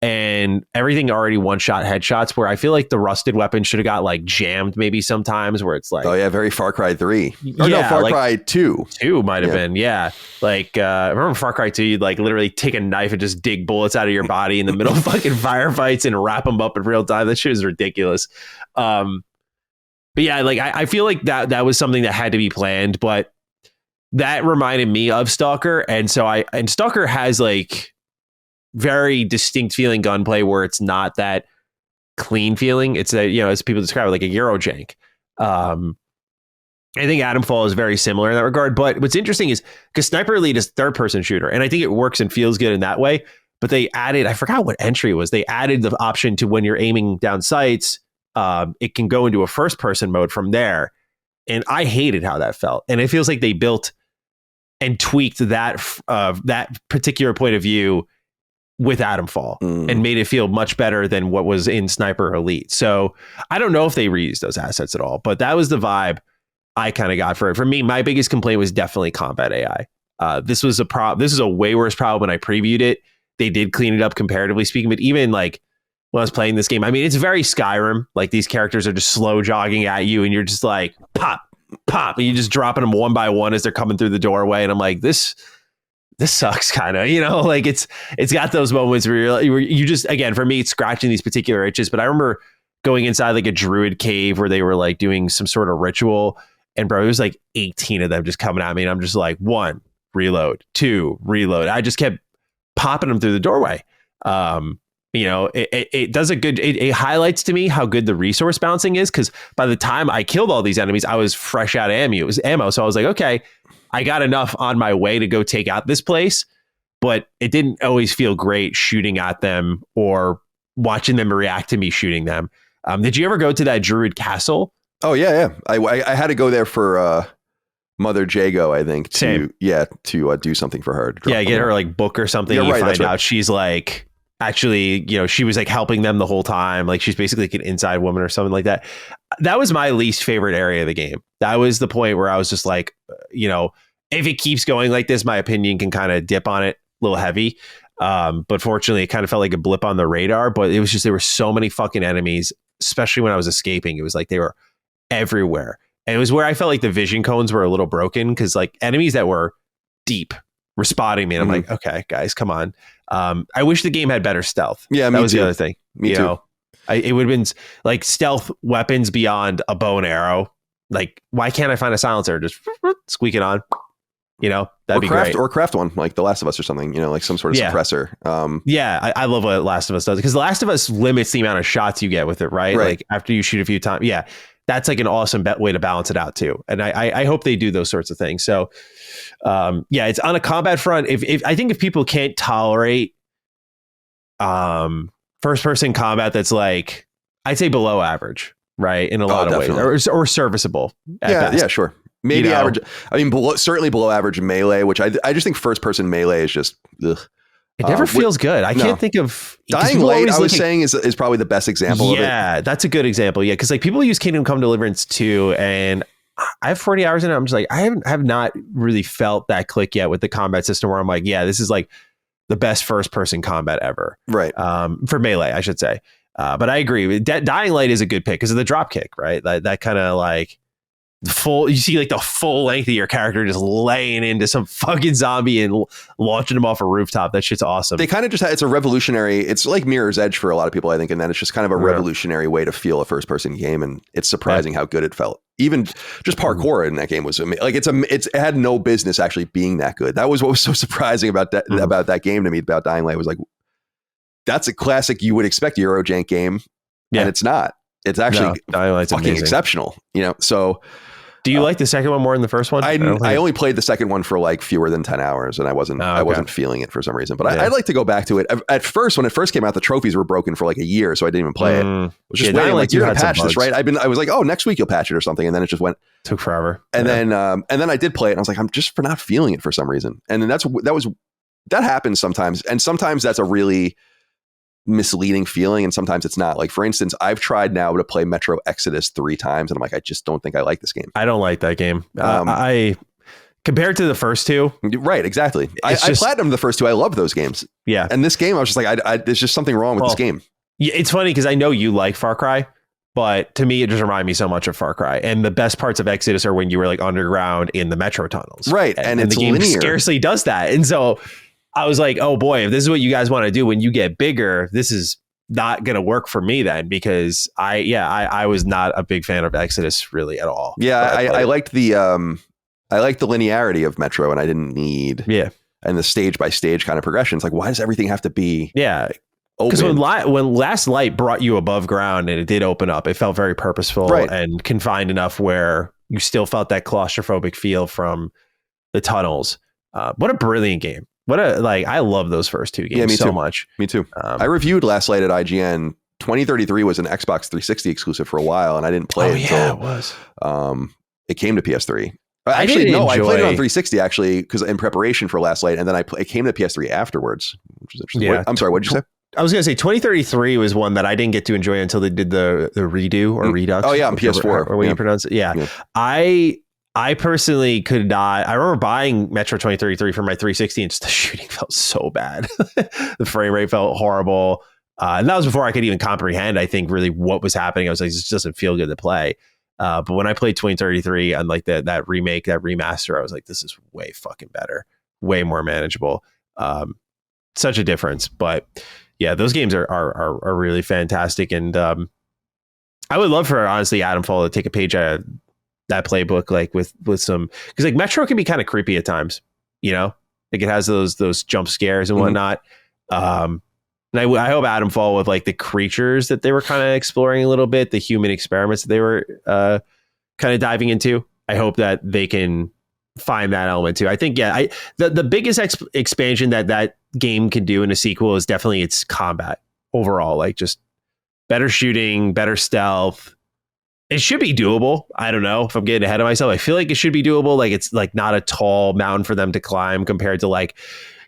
And everything already one-shot headshots, where I feel like the rusted weapon should have got like jammed maybe sometimes, where it's like... Oh yeah, very Far Cry 3. Or no, Far Cry 2. 2 might have been, yeah. Like, I remember Far Cry 2, you'd like literally take a knife and just dig bullets out of your body in the middle of fucking firefights and wrap them up in real time. That shit is ridiculous. But yeah, like I feel like that was something that had to be planned, but that reminded me of Stalker. And so Stalker has like very distinct feeling gunplay where it's not that clean feeling. It's as people describe it, like a Eurojank. I think Atomfall is very similar in that regard. But what's interesting is because Sniper Elite is third person shooter, and I think it works and feels good in that way. But they added, I forgot what entry it was. They added the option to when you're aiming down sights, it can go into a first person mode from there. And I hated how that felt. And it feels like they built and tweaked that particular point of view with Atomfall and made it feel much better than what was in Sniper Elite. So I don't know if they reused those assets at all, but that was the vibe I kind of got for it. For me, my biggest complaint was definitely combat AI. This is a way worse problem when I previewed it. They did clean it up comparatively speaking, but even like when I was playing this game, I mean, it's very Skyrim. Like these characters are just slow jogging at you and you're just like pop, pop, and you're just dropping them one by one as they're coming through the doorway. And I'm like, this sucks kind of, like it's got those moments where you just, again, for me, it's scratching these particular itches. But I remember going inside like a druid cave where they were like doing some sort of ritual, and bro, it was like 18 of them just coming at me. And I'm just like, 1, reload, 2, reload. I just kept popping them through the doorway. It does it highlights to me how good the resource bouncing is. Cause by the time I killed all these enemies, I was fresh out of ammo. It was ammo. So I was like, okay, I got enough on my way to go take out this place, but it didn't always feel great shooting at them or watching them react to me shooting them. Did you ever go to that Druid Castle? Oh yeah. I had to go there for Mother Jago, I think, to do something for her. Get her like book or something. Yeah, you find out she's like actually, she was like helping them the whole time. Like she's basically like an inside woman or something like that. That was my least favorite area of the game. That was the point where I was just like, if it keeps going like this, my opinion can kind of dip on it a little heavy. But fortunately, it kind of felt like a blip on the radar. But it was just, there were so many fucking enemies, especially when I was escaping. It was like they were everywhere. And it was where I felt like the vision cones were a little broken because like enemies that were deep were spotting me. And I'm like, okay, guys, come on. I wish the game had better stealth. Yeah, that was too. the other thing. Me too. It would have been like stealth weapons beyond a bow and arrow. Like, why can't I find a silencer? Just squeak it on. That'd be great. Or craft one, like The Last of Us or something, like some sort of suppressor. I love what Last of Us does because The Last of Us limits the amount of shots you get with it, right? Like after you shoot a few times. Yeah, that's like an awesome way to balance it out too. And I hope they do those sorts of things. So, it's on a combat front. If I think if people can't tolerate first person combat, that's like, I'd say below average, right? In a lot of ways, or serviceable. Yeah, sure. Maybe average. I mean, certainly below average melee, which I just think first person melee is just, ugh. It never feels good. I can't think of Dying Light. I was saying is probably the best example of it. Yeah, that's a good example. Yeah, because like people use Kingdom Come Deliverance 2, and I have 40 hours in it. I'm just like, I have not really felt that click yet with the combat system where I'm like, yeah, this is like the best first person combat ever. Right. For melee, I should say. But I agree. Dying Light is a good pick because of the drop kick, right? That kind of like you see like the full length of your character just laying into some fucking zombie and launching them off a rooftop. That shit's awesome. They kind of just it's a revolutionary, it's like Mirror's Edge for a lot of people, I think, and then it's just kind of a revolutionary way to feel a first person game, and it's surprising how good it felt. Even just parkour in that game was like it had no business actually being that good. That was what was so surprising about that game to me, about Dying Light, was like, that's a classic you would expect Eurojank game, and it's not. It's actually fucking amazing. Exceptional, so. Do you like the second one more than the first one? I only played the second one for like fewer than 10 hours, and I wasn't feeling it for some reason. But I'd like to go back to it. At first, when it first came out, the trophies were broken for like a year, so I didn't even play it. I was just waiting, like, you're gonna patch this, right? I was like, oh, next week you'll patch it or something, and then it just took forever. And then I did play it, and I was like, I'm just for not feeling it for some reason. And then that happens sometimes, and sometimes that's a really misleading feeling, and sometimes it's not. Like, for instance, I've tried now to play Metro Exodus 3 times, and I'm like, I just don't think I like this game. I don't like that game. I compared to the first two, right? Exactly. I platinumed the first two. I love those games. Yeah, and this game, I was just like, there's just something wrong with this game. Yeah, it's funny because I know you like Far Cry, but to me, it just reminded me so much of Far Cry. And the best parts of Exodus are when you were like underground in the metro tunnels, right? And it's the game linear. Scarcely does that, and so I was like, oh boy, if this is what you guys want to do when you get bigger, this is not going to work for me then, because I was not a big fan of Exodus really at all. Yeah, I liked the linearity of Metro, and I didn't need and the stage by stage kind of progression. It's like, why does everything have to be because when Last Light brought you above ground and it did open up, it felt very purposeful and confined enough where you still felt that claustrophobic feel from the tunnels. What a brilliant game. I love those first two games so much. Me too. I reviewed Last Light at IGN. 2033 was an Xbox 360 exclusive for a while, and I didn't play it until it was. It came to PS3. Actually, no, I played it on 360 actually, because in preparation for Last Light, and then it came to PS3 afterwards, which is interesting. Yeah. I'm sorry, what did you say? I was going to say 2033 was one that I didn't get to enjoy until they did the redo or redux. Oh yeah, on PS4. Or when you pronounce it. Yeah. I personally could not. I remember buying Metro 2033 for my 360, and just the shooting felt so bad. The frame rate felt horrible. And that was before I could even comprehend, I think, really what was happening. I was like, this doesn't feel good to play. But when I played 2033 and like that remake, that remaster, I was like, this is way fucking better, way more manageable. Such a difference. But yeah, those games are really fantastic. And I would love for, honestly, Atomfall to take a page out of that playbook, like with some, because like Metro can be kind of creepy at times, like it has those jump scares and whatnot. And I hope Atomfall, with like the creatures that they were kind of exploring a little bit, the human experiments that they were kind of diving into, I hope that they can find that element too. I think, the biggest expansion that game can do in a sequel is definitely its combat overall, like just better shooting, better stealth. It should be doable. I don't know if I'm getting ahead of myself. I feel like it should be doable. Like it's like not a tall mountain for them to climb compared to like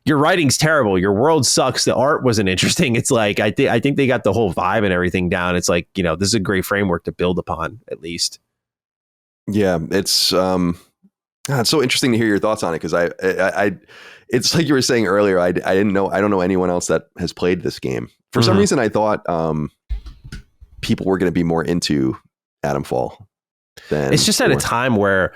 your writing's terrible. Your world sucks. The art wasn't interesting. It's like I think they got the whole vibe and everything down. It's like, this is a great framework to build upon, at least. Yeah, it's so interesting to hear your thoughts on it because I it's like you were saying earlier. I don't know anyone else that has played this game. For some reason, I thought people were going to be more into Atomfall. It's just at a time where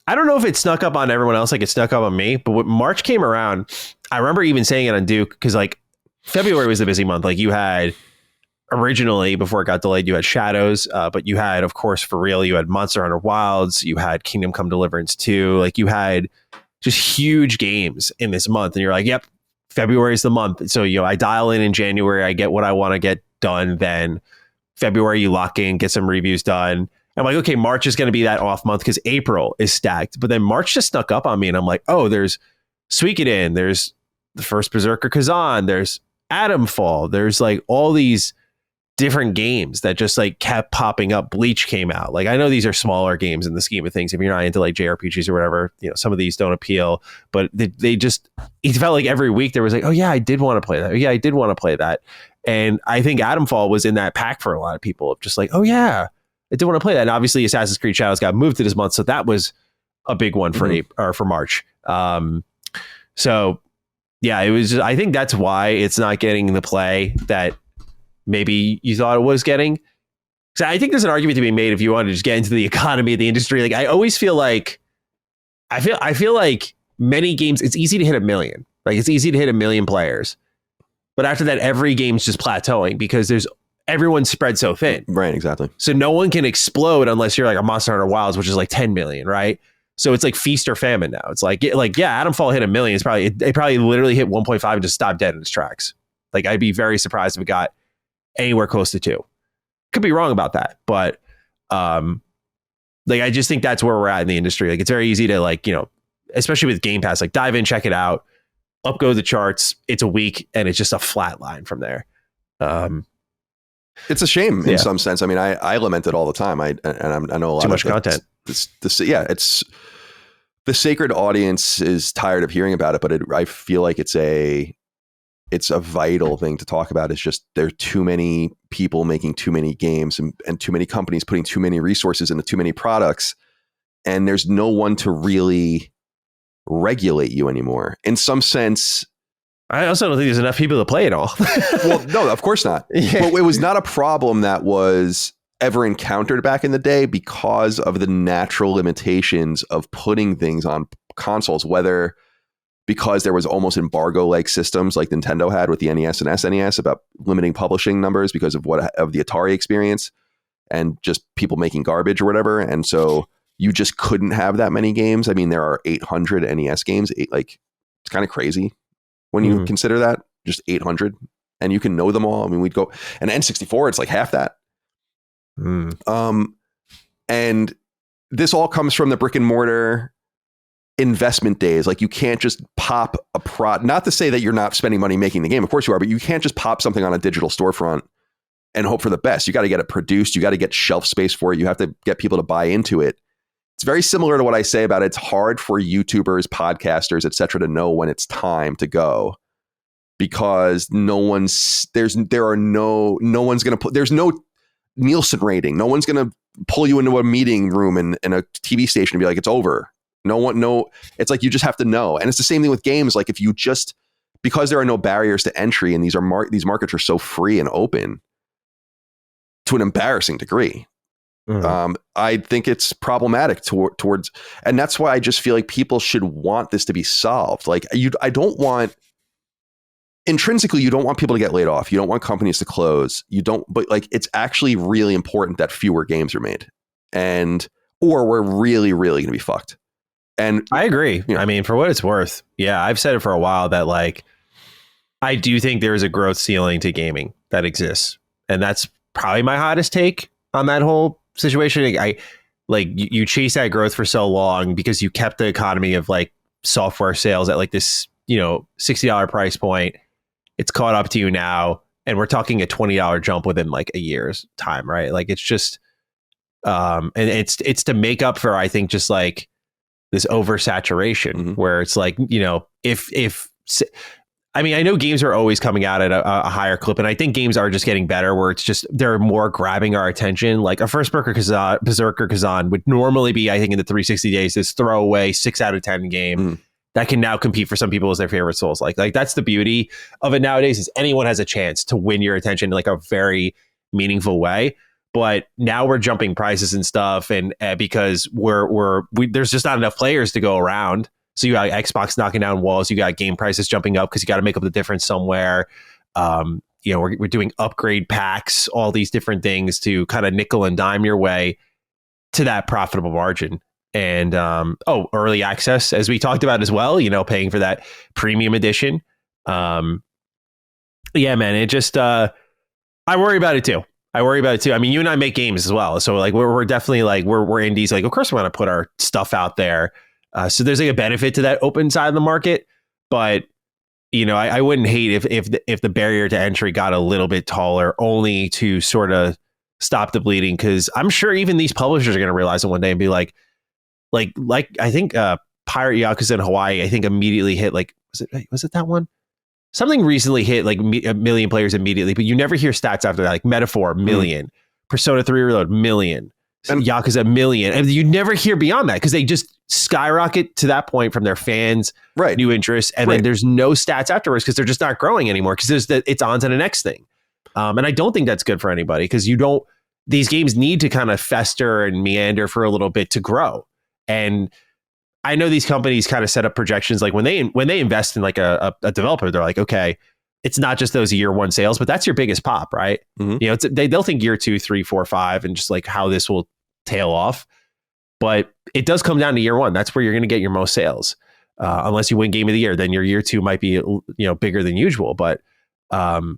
I don't know if it snuck up on everyone else like it snuck up on me, but when March came around, I remember even saying it on Duke because like February was the busy month. Like you had originally, before it got delayed, you had Shadows, but you had, of course, for real, you had Monster Hunter Wilds, you had Kingdom Come Deliverance 2, like you had just huge games in this month. And you're like, yep, February is the month. So, I dial in January, I get what I want to get done. Then February, you lock in, get some reviews done. I'm like, okay, March is going to be that off month because April is stacked. But then March just snuck up on me and I'm like, oh, there's Suikoden, there's the first Berserker Kazan, there's Atomfall, there's like all these different games that just like kept popping up. Bleach came out. Like I know these are smaller games in the scheme of things. If you're not into like JRPGs or whatever, some of these don't appeal, but they just, it felt like every week there was like, oh yeah, I did want to play that. Oh, yeah, I did want to play that. And I think Atomfall was in that pack for a lot of people of just like, oh yeah, I did want to play that. And obviously Assassin's Creed Shadows got moved to this month. So that was a big one for April, or for March. So yeah, it was, I think that's why it's not getting the play that maybe you thought it was getting. So I think there's an argument to be made if you want to just get into the economy of the industry. Like I always feel like, I feel like many games, it's easy to hit 1 million. Like it's easy to hit 1 million players. But after that, every game's just plateauing because everyone's spread so thin. Right, exactly. So no one can explode unless you're like a Monster Hunter Wilds, which is like 10 million, right? So it's like feast or famine now. It's like yeah, Atomfall hit 1 million. It probably literally hit 1.5 and just stopped dead in its tracks. Like I'd be very surprised if it got anywhere close to 2. Could be wrong about that, but like I just think that's where we're at in the industry. Like it's very easy to like, especially with Game Pass, like dive in, check it out, up go the charts. It's a week and it's just a flat line from there. It's a shame in some sense. I mean, I lament it all the time. I know a lot too much content. It's the sacred audience is tired of hearing about it, but I feel like it's a vital thing to talk about. It's just there are too many people making too many games and too many companies putting too many resources into too many products. And there's no one to really regulate you anymore. In some sense, I also don't think there's enough people to play it all. Well, no, of course not. Yeah. But it was not a problem that was ever encountered back in the day because of the natural limitations of putting things on consoles, whether because there was almost embargo-like systems like Nintendo had with the NES and SNES about limiting publishing numbers because of the Atari experience and just people making garbage or whatever. And so you just couldn't have that many games. I mean, there are 800 NES games. It's kind of crazy when you consider that, just 800, and you can know them all. I mean, we'd go, and N64, it's like half that. And this all comes from the brick and mortar investment days. Like you can't just pop not to say that you're not spending money making the game. Of course you are, but you can't just pop something on a digital storefront and hope for the best. You got to get it produced. You got to get shelf space for it. You have to get people to buy into it. It's very similar to what I say about it's hard for YouTubers, podcasters, etc. to know when it's time to go because no one's going to put, there's no Nielsen rating. No one's going to pull you into a meeting room in a TV station and be like, it's over. It's like you just have to know. And it's the same thing with games. Like if you just, because there are no barriers to entry and these markets are so free and open to an embarrassing degree. I think it's problematic towards, and that's why I just feel like people should want this to be solved. Like intrinsically, you don't want people to get laid off. You don't want companies to close. But like, it's actually really important that fewer games are made or we're really, really going to be fucked. And I agree. I mean, for what it's worth. Yeah. I've said it for a while that like, I do think there is a growth ceiling to gaming that exists. And that's probably my hottest take on that whole situation. You chase that growth for so long because you kept the economy of like software sales at like this, $60 price point. It's caught up to you now. And we're talking a $20 jump within like a year's time, right? Like it's just And it's to make up for, I think, just like this oversaturation where it's like, you know, I mean, I know games are always coming out at a higher clip, and I think games are just getting better where it's just, they're more grabbing our attention. Like a first Berserker Kazan would normally be, I think, in the 360 days, this throwaway 6 out of 10 game that can now compete for some people as their favorite Souls. Like that's the beauty of it nowadays, is anyone has a chance to win your attention in like a very meaningful way. But now we're jumping prices and stuff, and because there's just not enough players to go around. So you got Xbox knocking down walls, you got game prices jumping up because you got to make up the difference somewhere. You know, we're doing upgrade packs, all these different things to kind of nickel and dime your way to that profitable margin. And early access, as we talked about as well, you know, paying for that premium edition. Yeah, man, it just I worry about it too. I mean, you and I make games as well, so like we're definitely like we're indies. Like, of course, we want to put our stuff out there. So there's like a benefit to that open side of the market, but you know, I wouldn't hate if the barrier to entry got a little bit taller, only to sort of stop the bleeding. Because I'm sure even these publishers are going to realize it one day and be like I think Pirate Yakuza in Hawaii, I think immediately hit like was it that one? Something recently hit like a million players immediately, but you never hear stats after that. Like Metaphor, million, Persona 3 Reload, million. And Yakuza, million, and you never hear beyond that because they just skyrocket to that point from their fans, new interest, and then there's no stats afterwards because they're just not growing anymore because it's on to the next thing. And I don't think that's good for anybody because these games need to kind of fester and meander for a little bit to grow. And I know these companies kind of set up projections like when they invest in like a developer, they're like, okay, it's not just those year one sales, but that's your biggest pop, right? You know, they'll think year 2, 3, 4, 5, and just like how this will tail off. But it does come down to year one. That's where you're going to get your most sales. Unless you win game of the year, then your year 2 might be, you know, bigger than usual. But, you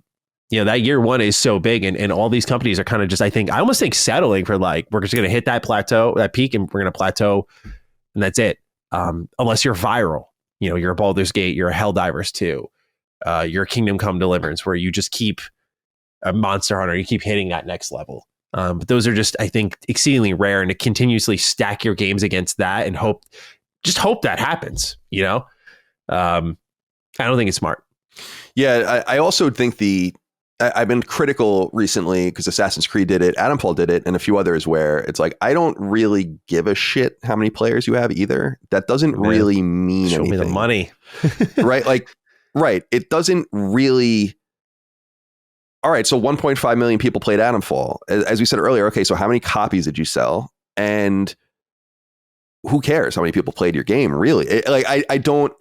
know, that year 1 is so big. And all these companies are kind of just, I almost think settling for like, we're just going to hit that plateau, that peak, and we're going to plateau. And that's it. Unless you're viral, you know, you're a Baldur's Gate, you're a Helldivers 2, you're a Kingdom Come Deliverance, where you just keep a Monster Hunter, you keep hitting that next level. But those are just, I think, exceedingly rare, and to continuously stack your games against that and hope that happens, you know? I don't think it's smart. Yeah, I also think I've been critical recently because Assassin's Creed did it, Atomfall did it, and a few others where it's like, I don't really give a shit how many players you have either. That doesn't really mean anything. Show me the money. Right? Like, right. It doesn't really... All right, so 1.5 million people played Atomfall. As we said earlier, okay, so how many copies did you sell? And who cares how many people played your game, really? I don't...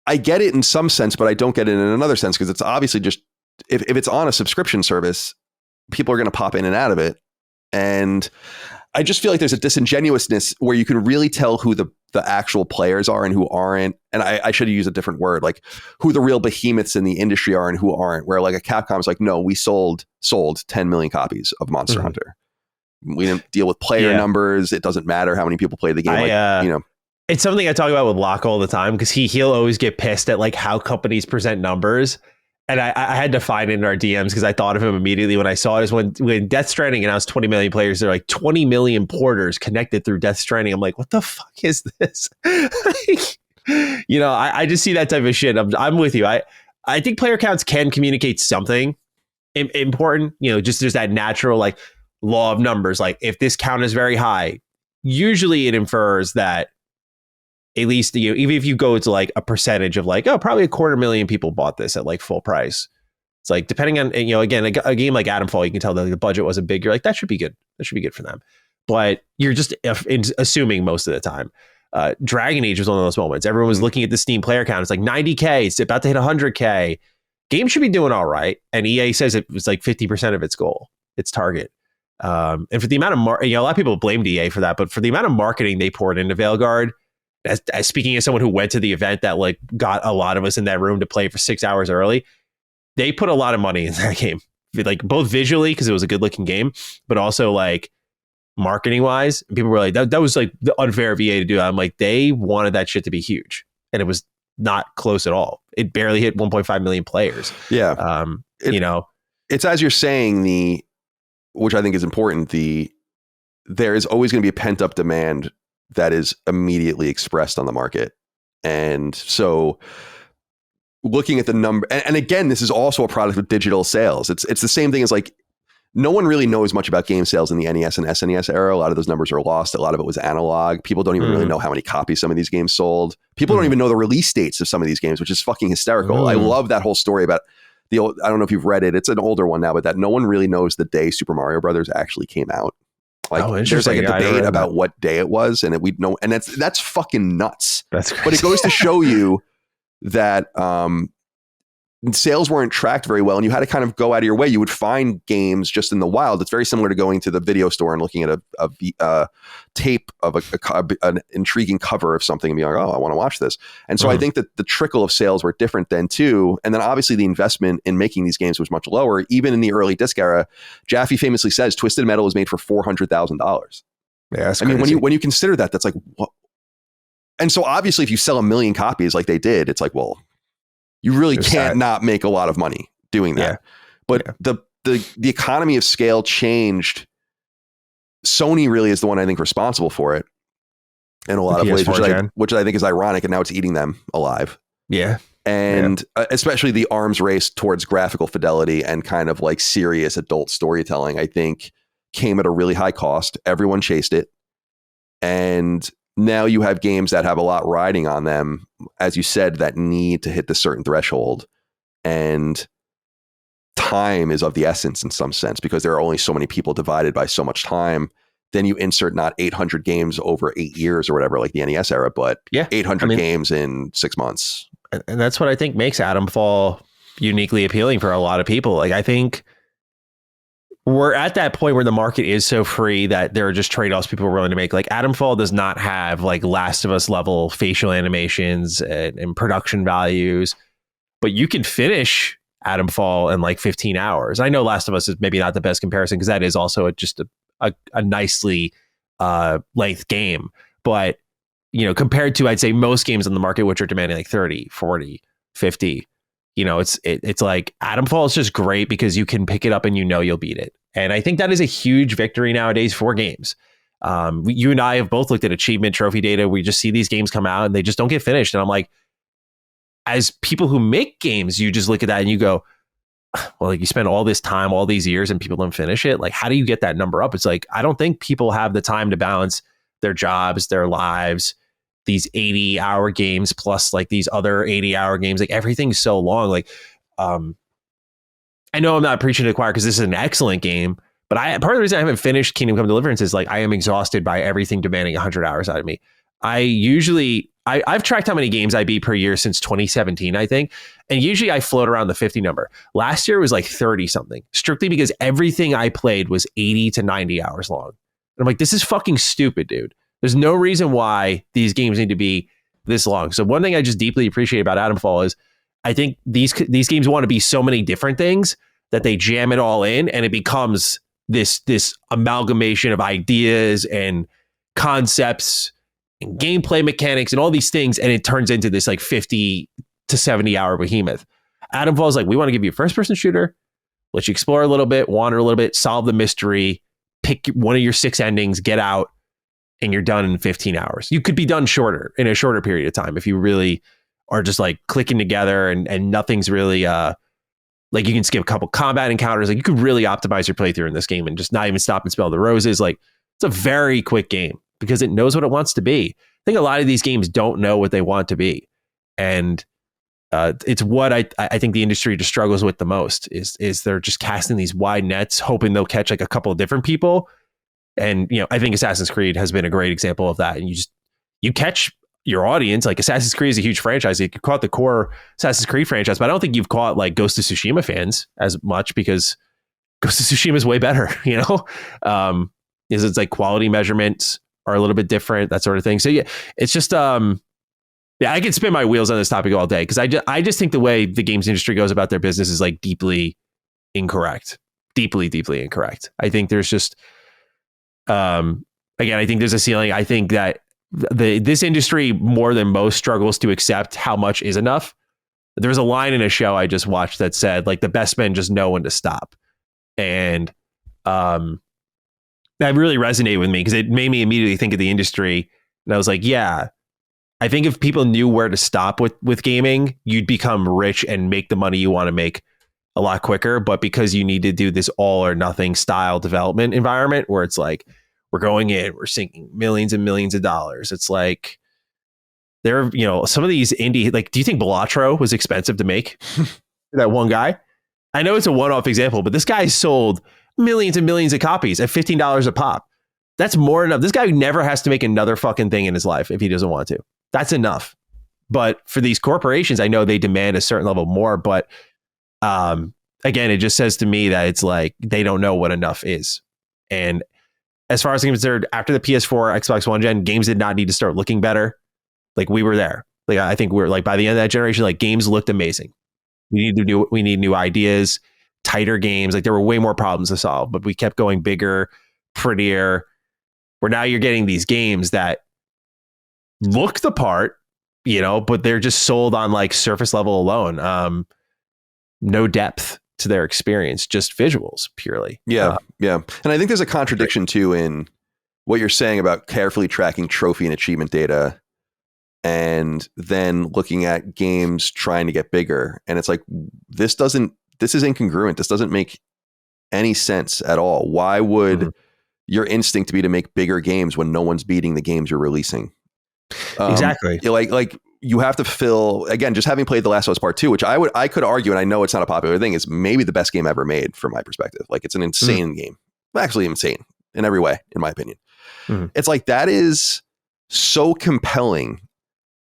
I get it in some sense, but I don't get it in another sense, because it's obviously just... If it's on a subscription service, people are going to pop in and out of it. And I just feel like there's a disingenuousness where you can really tell who the actual players are and who aren't. And I should use a different word, like who the real behemoths in the industry are and who aren't, where like a Capcom's like, no, we sold 10 million copies of Monster Hunter. We didn't deal with player numbers. It doesn't matter how many people play the game. You know, it's something I talk about with Locke all the time, because he'll always get pissed at like how companies present numbers. And I had to find it in our DMs because I thought of him immediately when I saw it. Is when Death Stranding announced 20 million players, they're like 20 million porters connected through Death Stranding. I'm like, what the fuck is this? You know, I just see that type of shit. I'm with you. I think player counts can communicate something important. You know, just there's that natural like law of numbers. Like if this count is very high, usually it infers that at least, you know, even if you go to like a percentage of like, oh, probably 250,000 people bought this at like full price. It's like, depending on, you know, again, a game like Atomfall, you can tell that the budget wasn't big. You're like, that should be good. That should be good for them. But you're just assuming most of the time. Dragon Age was one of those moments. Everyone was looking at the Steam player count. It's like 90K. It's about to hit 100K. Game should be doing all right. And EA says it was like 50% of its goal, its target. And for the amount of, you know, a lot of people blamed EA for that, but for the amount of marketing they poured into Veilguard, as speaking as someone who went to the event that like got a lot of us in that room to play for 6 hours early, they put a lot of money in that game, like both visually because it was a good looking game, but also like marketing wise. People were like, that was like the unfair of EA to do. I'm like, they wanted that shit to be huge, and it was not close at all. It barely hit 1.5 million players. Yeah, you know, it's as you're saying, which I think is important, there is always going to be a pent up demand that is immediately expressed on the market. And so looking at the number, and again, this is also a product of digital sales. It's the same thing as like, no one really knows much about game sales in the NES and SNES era. A lot of those numbers are lost. A lot of it was analog. People don't even really know how many copies some of these games sold. People don't even know the release dates of some of these games, which is fucking hysterical. I love that whole story about the old, I don't know if you've read it. It's an older one now, but that no one really knows the day Super Mario Brothers actually came out. Like there's like a debate about what day it was, and we know, and that's fucking nuts. That's crazy. But it goes to show you that sales weren't tracked very well, and you had to kind of go out of your way. You would find games just in the wild. It's very similar to going to the video store and looking at a tape of an intriguing cover of something and being like, oh, I want to watch this. And so I think that the trickle of sales were different then too. And then obviously the investment in making these games was much lower. Even in the early disc era, Jaffe famously says Twisted Metal was made for $400,000. Yeah, that's crazy. mean, when you consider that, that's like, what? And so obviously if you sell 1 million copies like they did, it's like, well, you really can't not make a lot of money doing that. Yeah. But the economy of scale changed. Sony really is the one I think responsible for it in a lot of ways, which I think is ironic. And now it's eating them alive. Yeah. And especially the arms race towards graphical fidelity and kind of like serious adult storytelling, I think came at a really high cost. Everyone chased it. And now you have games that have a lot riding on them, as you said, that need to hit the certain threshold. And time is of the essence in some sense, because there are only so many people divided by so much time. Then you insert not 800 games over 8 years or whatever, like the NES era, but 800 games in 6 months. And that's what I think makes Atomfall uniquely appealing for a lot of people. Like, I think we're at that point where the market is so free that there are just trade-offs people are willing to make. Like Atomfall does not have like Last of Us level facial animations and production values, but you can finish Atomfall in like 15 hours. I know Last of Us is maybe not the best comparison because that is also just a nicely length game. But, you know, compared to, I'd say most games on the market, which are demanding like 30, 40, 50, you know, it's like Atomfall is just great because you can pick it up and you know you'll beat it. And I think that is a huge victory nowadays for games. You and I have both looked at achievement trophy data. We just see these games come out and they just don't get finished. And I'm like, as people who make games, you just look at that and you go, well, like you spend all this time, all these years and people don't finish it. Like, how do you get that number up? It's like, I don't think people have the time to balance their jobs, their lives, these 80-hour games plus like these other 80-hour games. Like everything's so long. Like, I know I'm not preaching to the choir because this is an excellent game, but part of the reason I haven't finished Kingdom Come Deliverance is like I am exhausted by everything demanding 100 hours out of me. I've tracked how many games I beat per year since 2017, I think. And usually I float around the 50 number. Last year it was like 30 something, strictly because everything I played was 80 to 90 hours long. And I'm like, this is fucking stupid, dude. There's no reason why these games need to be this long. So one thing I just deeply appreciate about Atomfall is I think these games want to be so many different things that they jam it all in and it becomes this amalgamation of ideas and concepts and gameplay mechanics and all these things, and it turns into this like 50 to 70 hour behemoth. Atomfall is like, we want to give you a first person shooter, let you explore a little bit, wander a little bit, solve the mystery, pick one of your 6 endings, get out, and you're done in 15 hours. You could be done in a shorter period of time if you really are just like clicking together and nothing's really like you can skip a couple combat encounters. Like you could really optimize your playthrough in this game and just not even stop and smell the roses. Like it's a very quick game because it knows what it wants to be. I think a lot of these games don't know what they want to be. And it's what I think the industry just struggles with the most is they're just casting these wide nets, hoping they'll catch like a couple of different people. And, you know, I think Assassin's Creed has been a great example of that. And you catch your audience. Like Assassin's Creed is a huge franchise. You caught the core Assassin's Creed franchise, but I don't think you've caught like Ghost of Tsushima fans as much because Ghost of Tsushima is way better, you know? Is it's like quality measurements are a little bit different, that sort of thing. So yeah, it's just, I could spin my wheels on this topic all day because I just think the way the games industry goes about their business is like deeply incorrect, deeply incorrect. I think there's just, again, I think there's a ceiling. I think that this industry more than most struggles to accept how much is enough. There was a line in a show I just watched that said like the best men just know when to stop. And that really resonated with me because it made me immediately think of the industry. And I was like, yeah, I think if people knew where to stop with gaming, you'd become rich and make the money you want to make a lot quicker. But because you need to do this all or nothing style development environment where it's like, we're going in, we're sinking millions and millions of dollars. It's like, there are, some of these indie, like, do you think Balatro was expensive to make? That one guy? I know it's a one-off example, but this guy sold millions and millions of copies at $15 a pop. That's more enough. This guy never has to make another fucking thing in his life if he doesn't want to. That's enough. But for these corporations, I know they demand a certain level more, but again, it just says to me that it's like they don't know what enough is. And as far as I'm concerned, after the PS4, Xbox One gen, games did not need to start looking better. Like, we were there. Like, I think we're like, by the end of that generation, like, games looked amazing. We need new ideas, tighter games. Like, there were way more problems to solve, but we kept going bigger, prettier. Where now you're getting these games that look the part, but they're just sold on like surface level alone. No depth to their experience, just visuals purely. Yeah. And I think there's a contradiction too in what you're saying about carefully tracking trophy and achievement data and then looking at games trying to get bigger. And it's like, this is incongruent. This doesn't make any sense at all. Why would your instinct be to make bigger games when no one's beating the games you're releasing? Exactly. Like you have to fill, again, just having played The Last of Us Part 2, which I could argue, and I know it's not a popular thing, is maybe the best game ever made from my perspective. Like, it's an insane game. Actually insane in every way, in my opinion. It's like, that is so compelling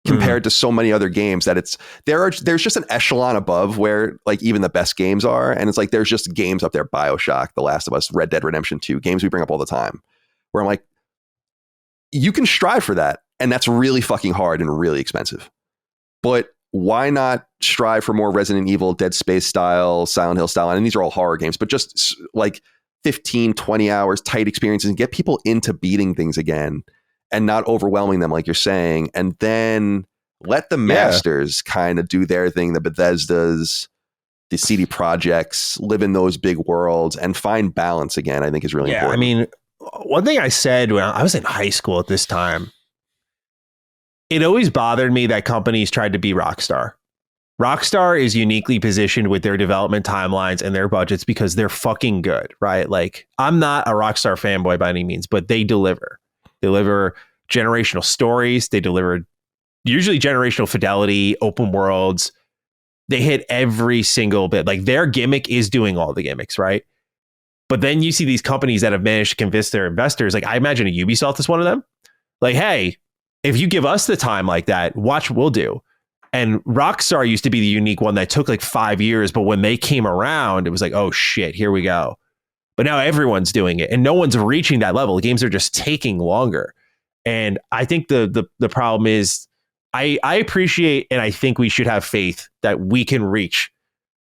compared to so many other games that there's just an echelon above where like even the best games are. And it's like, there's just games up there, BioShock, The Last of Us, Red Dead Redemption 2, games we bring up all the time, where I'm like, you can strive for that. And that's really fucking hard and really expensive. But why not strive for more Resident Evil, Dead Space style, Silent Hill style? And these are all horror games, but just like 15, 20 hours, tight experiences, and get people into beating things again and not overwhelming them, like you're saying. And then let the masters kind of do their thing, the Bethesdas, the CD Projects, live in those big worlds and find balance again, I think is really important. I mean, one thing I said when I was in high school at this time, it always bothered me that companies tried to be Rockstar. Rockstar is uniquely positioned with their development timelines and their budgets because they're fucking good, right? Like, I'm not a Rockstar fanboy by any means, but they deliver. They deliver generational stories. They deliver usually generational fidelity, open worlds. They hit every single bit. Like, their gimmick is doing all the gimmicks, right? But then you see these companies that have managed to convince their investors. Like, I imagine a Ubisoft is one of them. Like, hey, if you give us the time like that, watch what we'll do. And Rockstar used to be the unique one that took like 5 years, but when they came around, it was like, oh shit, here we go. But now everyone's doing it and no one's reaching that level. The games are just taking longer. And I think the problem is I appreciate and I think we should have faith that we can reach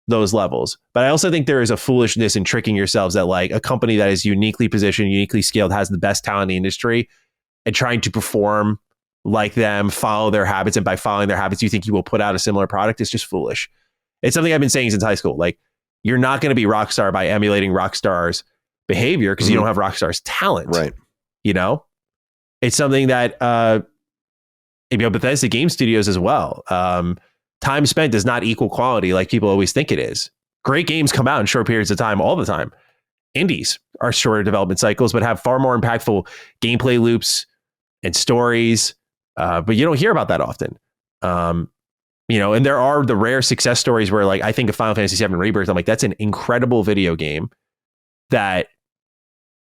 those levels. But I also think there is a foolishness in tricking yourselves that like a company that is uniquely positioned, uniquely scaled, has the best talent in the industry and trying to perform like them, follow their habits. And by following their habits, you think you will put out a similar product. It's just foolish. It's something I've been saying since high school. Like, you're not going to be Rockstar by emulating Rockstar's behavior because you don't have Rockstar's talent. Right. It's something that Bethesda Game Studios as well. Time spent does not equal quality like people always think it is. Great games come out in short periods of time all the time. Indies are shorter development cycles, but have far more impactful gameplay loops and stories. But you don't hear about that often. And there are the rare success stories where, like, I think of Final Fantasy VII Rebirth. I'm like, that's an incredible video game that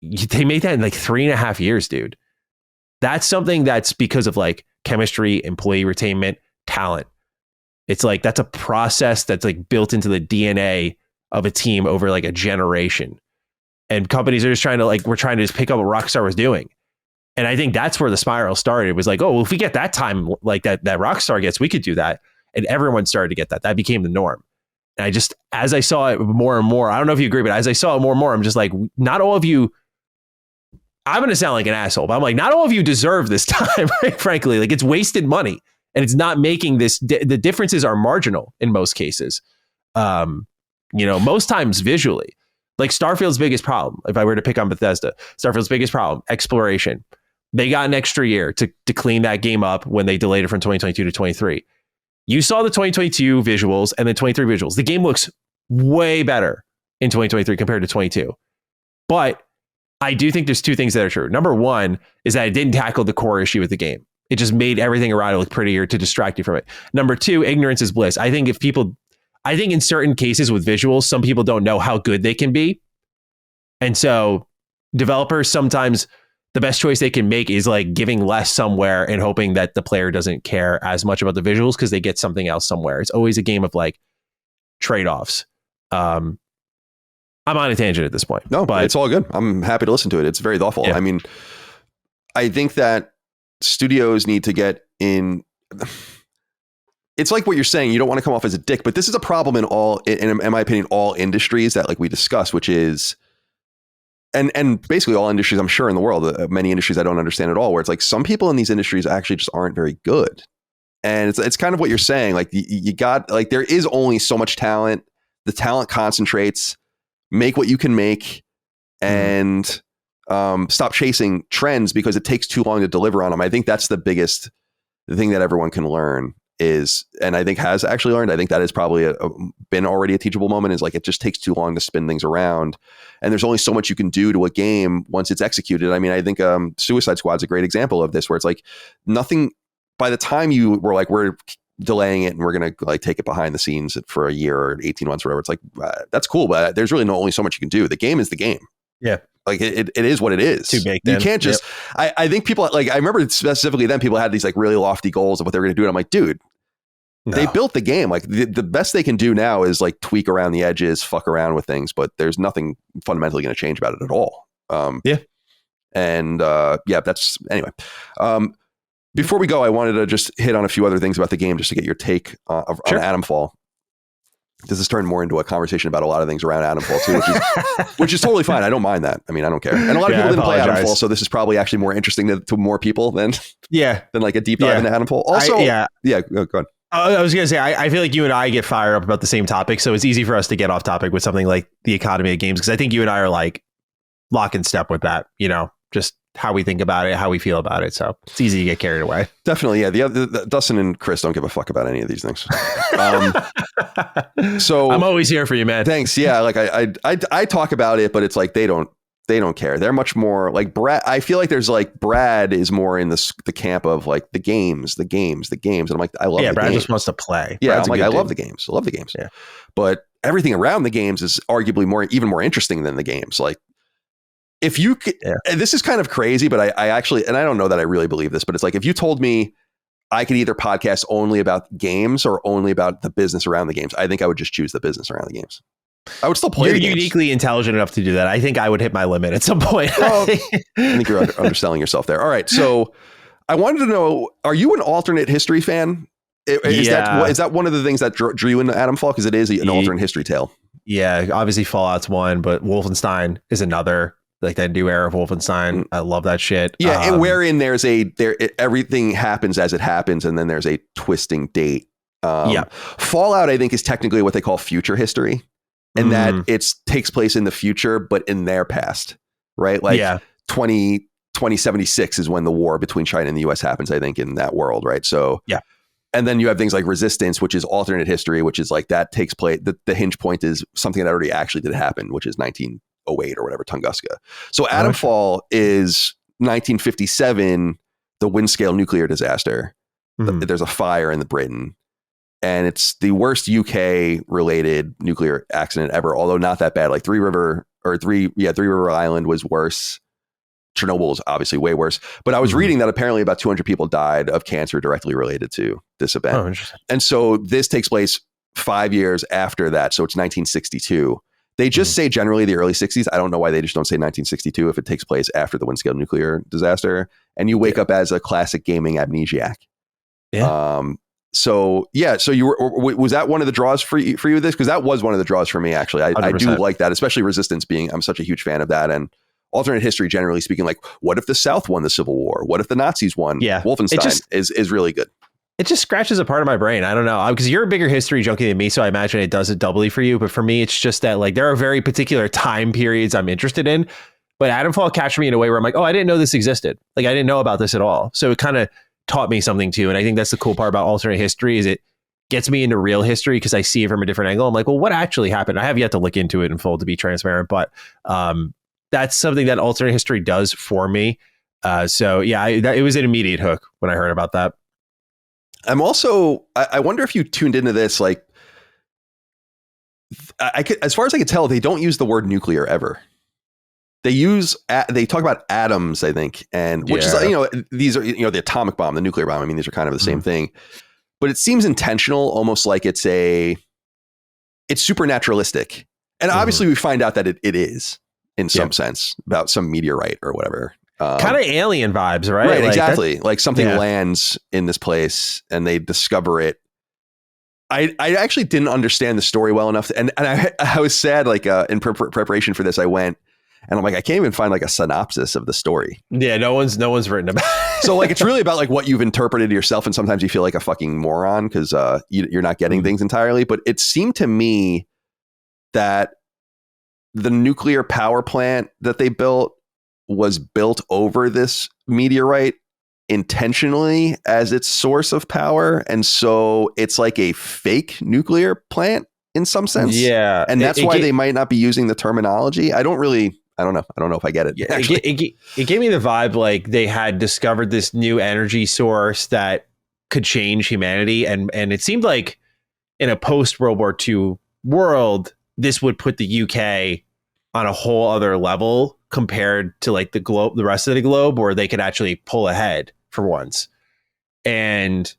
they made that in like 3.5 years, dude. That's something that's because of like chemistry, employee retainment, talent. It's like, that's a process that's like built into the DNA of a team over like a generation. And companies are just we're trying to just pick up what Rockstar was doing. And I think that's where the spiral started. It was like, oh, well, if we get that time like that Rockstar gets, we could do that. And everyone started to get that. That became the norm. And I just, as I saw it more and more, I don't know if you agree, but as I saw it more and more, I'm just like, not all of you, I'm going to sound like an asshole, but I'm like, not all of you deserve this time, right? Frankly. Like, it's wasted money and it's not making this, the differences are marginal in most cases. Most times visually. Like Starfield's biggest problem, if I were to pick on Bethesda, Starfield's biggest problem, exploration. They got an extra year to clean that game up when they delayed it from 2022 to 23. You saw the 2022 visuals and the 23 visuals. The game looks way better in 2023 compared to 22. But I do think there's two things that are true. Number one is that it didn't tackle the core issue with the game. It just made everything around it look prettier to distract you from it. Number two, ignorance is bliss. I think in certain cases with visuals, some people don't know how good they can be. And so developers sometimes the best choice they can make is like giving less somewhere and hoping that the player doesn't care as much about the visuals because they get something else somewhere. It's always a game of like trade-offs. I'm on a tangent at this point. No, but it's all good. I'm happy to listen to it. It's very thoughtful. Yeah. I mean, I think that studios need to get in. It's like what you're saying. You don't want to come off as a dick, but this is a problem in my opinion, all industries that like we discussed, which is, and basically all industries, I'm sure in the world, many industries I don't understand at all, where it's like some people in these industries actually just aren't very good. And it's kind of what you're saying. Like you got, like, there is only so much talent. The talent concentrates, make what you can make, and stop chasing trends because it takes too long to deliver on them. I think that's the thing that everyone can learn is, and I think has actually learned, I think that is probably been already a teachable moment, is like, it just takes too long to spin things around. And there's only so much you can do to a game once it's executed. I mean, I think Suicide Squad's a great example of this, where it's like nothing, by the time you were like, we're delaying it and we're going to like take it behind the scenes for a year or 18 months or whatever, it's like, that's cool, but there's really only so much you can do. The game is the game. Yeah. Like it is what it is. Too big. You can't just, I think people, like, I remember specifically then people had these like really lofty goals of what they were going to do. And I'm like, dude, they built the game. Like the best they can do now is like tweak around the edges, fuck around with things, but there's nothing fundamentally going to change about it at all. That's anyway. Before we go, I wanted to just hit on a few other things about the game just to get your take on Atomfall. This has turned more into a conversation about a lot of things around Atomfall too, which is totally fine. I don't mind that. I mean, I don't care. And a lot of people didn't play Atomfall, so this is probably actually more interesting to more people than like a deep dive into Atomfall. Also, go on. I was going to say, I feel like you and I get fired up about the same topic, so it's easy for us to get off topic with something like the economy of games, because I think you and I are like lock and step with that, just how we think about it, how we feel about it. So it's easy to get carried away. Definitely. Yeah. The Dustin and Chris don't give a fuck about any of these things. So I'm always here for you, man. Thanks. Yeah. Like I talk about it, but it's like, they don't care. They're much more like Brad. I feel like there's like Brad is more in the camp of like the games. And I'm like, I love the Brad games. just wants to play. Yeah. Brad's I'm like, I love the games. I love the games. Yeah. But everything around the games is arguably even more interesting than the games. Like, if you could, and this is kind of crazy, but I actually, and I don't know that I really believe this, but it's like, if you told me I could either podcast only about games or only about the business around the games, I think I would just choose the business around the games. I would still play You're the games. Uniquely intelligent enough to do that. I think I would hit my limit at some point. Well, I think you're underselling yourself there. All right. So I wanted to know, are you an alternate history fan? Is that one of the things that drew you into Atomfall? Because it is an alternate history tale. Yeah. Obviously Fallout's one, but Wolfenstein is another. Like that new era of Wolfenstein. I love that shit. Yeah, and wherein everything happens as it happens, and then there's a twisting date. Fallout, I think, is technically what they call future history, and that it takes place in the future, but in their past, right? Like 2076 is when the war between China and the US happens, I think, in that world, right? So and then you have things like Resistance, which is alternate history, which is like that takes place. The hinge point is something that already actually did happen, which is 1908 or whatever, Tunguska. So Atomfall is 1957, the Windscale nuclear disaster. There's a fire in the Britain, and it's the worst UK related nuclear accident ever, although not that bad. Like Three River Island was worse. Chernobyl is obviously way worse. But I was reading that apparently about 200 people died of cancer directly related to this event. Oh, interesting. And so this takes place 5 years after that. So it's 1962. They just say generally the early 60s. I don't know why they just don't say 1962 if it takes place after the Windscale nuclear disaster. And you wake up as a classic gaming amnesiac. Yeah. So you were, was that one of the draws for you this? Because that was one of the draws for me, actually. I do like that, especially Resistance I'm such a huge fan of that. And alternate history, generally speaking, like what if the South won the Civil War? What if the Nazis won? Yeah. Wolfenstein is really good. it just scratches a part of my brain. I don't know, because you're a bigger history junkie than me, so I imagine it does it doubly for you. But for me, it's just that like there are very particular time periods I'm interested in. But Atomfall captured me in a way where I'm like, oh, I didn't know this existed. Like I didn't know about this at all. So it kind of taught me something too. And I think that's the cool part about alternate history is it gets me into real history because I see it from a different angle. I'm like, well, what actually happened? I have yet to look into it in full to be transparent, but that's something that alternate history does for me. So yeah, it was an immediate hook when I heard about that. I'm also, I wonder if you tuned into this, like, I could, as far as I could tell, they don't use the word nuclear ever. They talk about atoms, I think, and which is, these are, the atomic bomb, the nuclear bomb. I mean, these are kind of the same thing, but it seems intentional, almost like it's supernaturalistic. And obviously we find out that it is in some sense about some meteorite or whatever. Kind of alien vibes, right? Right, like exactly. Like something lands in this place and they discover it. I actually didn't understand the story well enough. And I was sad, like in preparation for this, I went and I'm like, I can't even find like a synopsis of the story. Yeah, no one's written about it. So like, it's really about like what you've interpreted yourself. And sometimes you feel like a fucking moron because you're not getting things entirely. But it seemed to me that the nuclear power plant that they built was built over this meteorite intentionally as its source of power. And so it's like a fake nuclear plant in some sense. Yeah. And that's why they might not be using the terminology. I don't know. I don't know if I get it. Yeah, it gave me the vibe like they had discovered this new energy source that could change humanity. And it seemed like in a post-World War II world, this would put the UK on a whole other level compared to like the rest of the globe, where they could actually pull ahead for once. And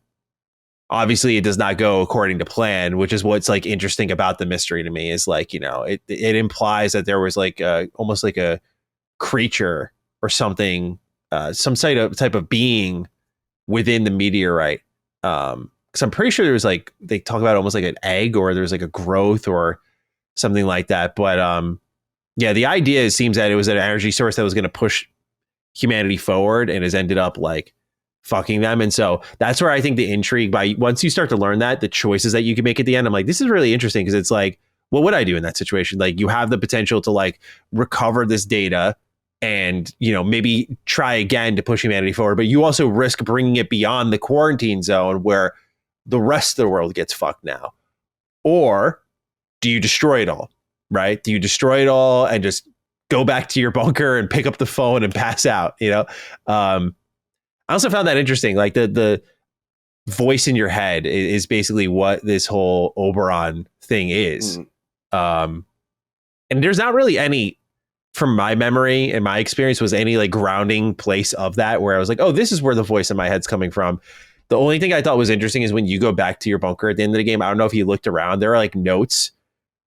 obviously it does not go according to plan, which is what's like interesting about the mystery to me is like, it implies that there was like almost like a creature or something, some type of being within the meteorite. Because I'm pretty sure there was like, they talk about almost like an egg or there's like a growth or something like that. But yeah, the idea seems that it was an energy source that was going to push humanity forward and has ended up like fucking them. And so that's where I think the intrigue by once you start to learn that, the choices that you can make at the end, I'm like, this is really interesting because it's like, what would I do in that situation? Like you have the potential to like recover this data and, maybe try again to push humanity forward, but you also risk bringing it beyond the quarantine zone where the rest of the world gets fucked now. Or do you destroy it all? Right? Do you destroy it all and just go back to your bunker and pick up the phone and pass out? I also found that interesting. Like the voice in your head is basically what this whole Oberon thing is. And there's not really any, from my memory and my experience, was any like grounding place of that where I was like, oh, this is where the voice in my head's coming from. The only thing I thought was interesting is when you go back to your bunker at the end of the game, I don't know if you looked around, there are like notes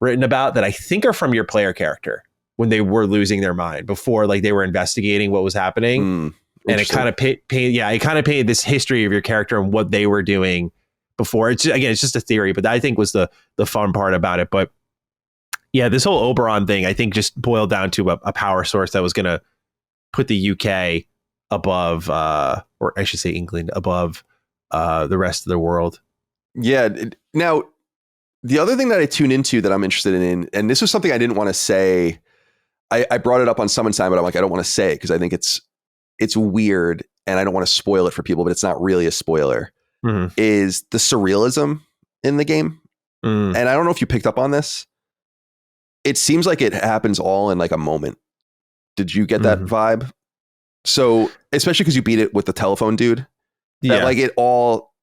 written about that I think are from your player character when they were losing their mind before, like they were investigating what was happening. And it kind of painted this history of your character and what they were doing before. It's just a theory, but that I think was the fun part about it. But yeah, this whole Oberon thing, I think just boiled down to a power source that was going to put the UK above, or I should say England above the rest of the world. Yeah. Now, the other thing that I tune into that I'm interested in, and this was something I didn't want to say, I brought it up on Summon Time, but I'm like, I don't want to say it because I think it's weird and I don't want to spoil it for people, but it's not really a spoiler, is the surrealism in the game. And I don't know if you picked up on this. It seems like it happens all in like a moment. Did you get that vibe? So, especially because you beat it with the telephone dude, that like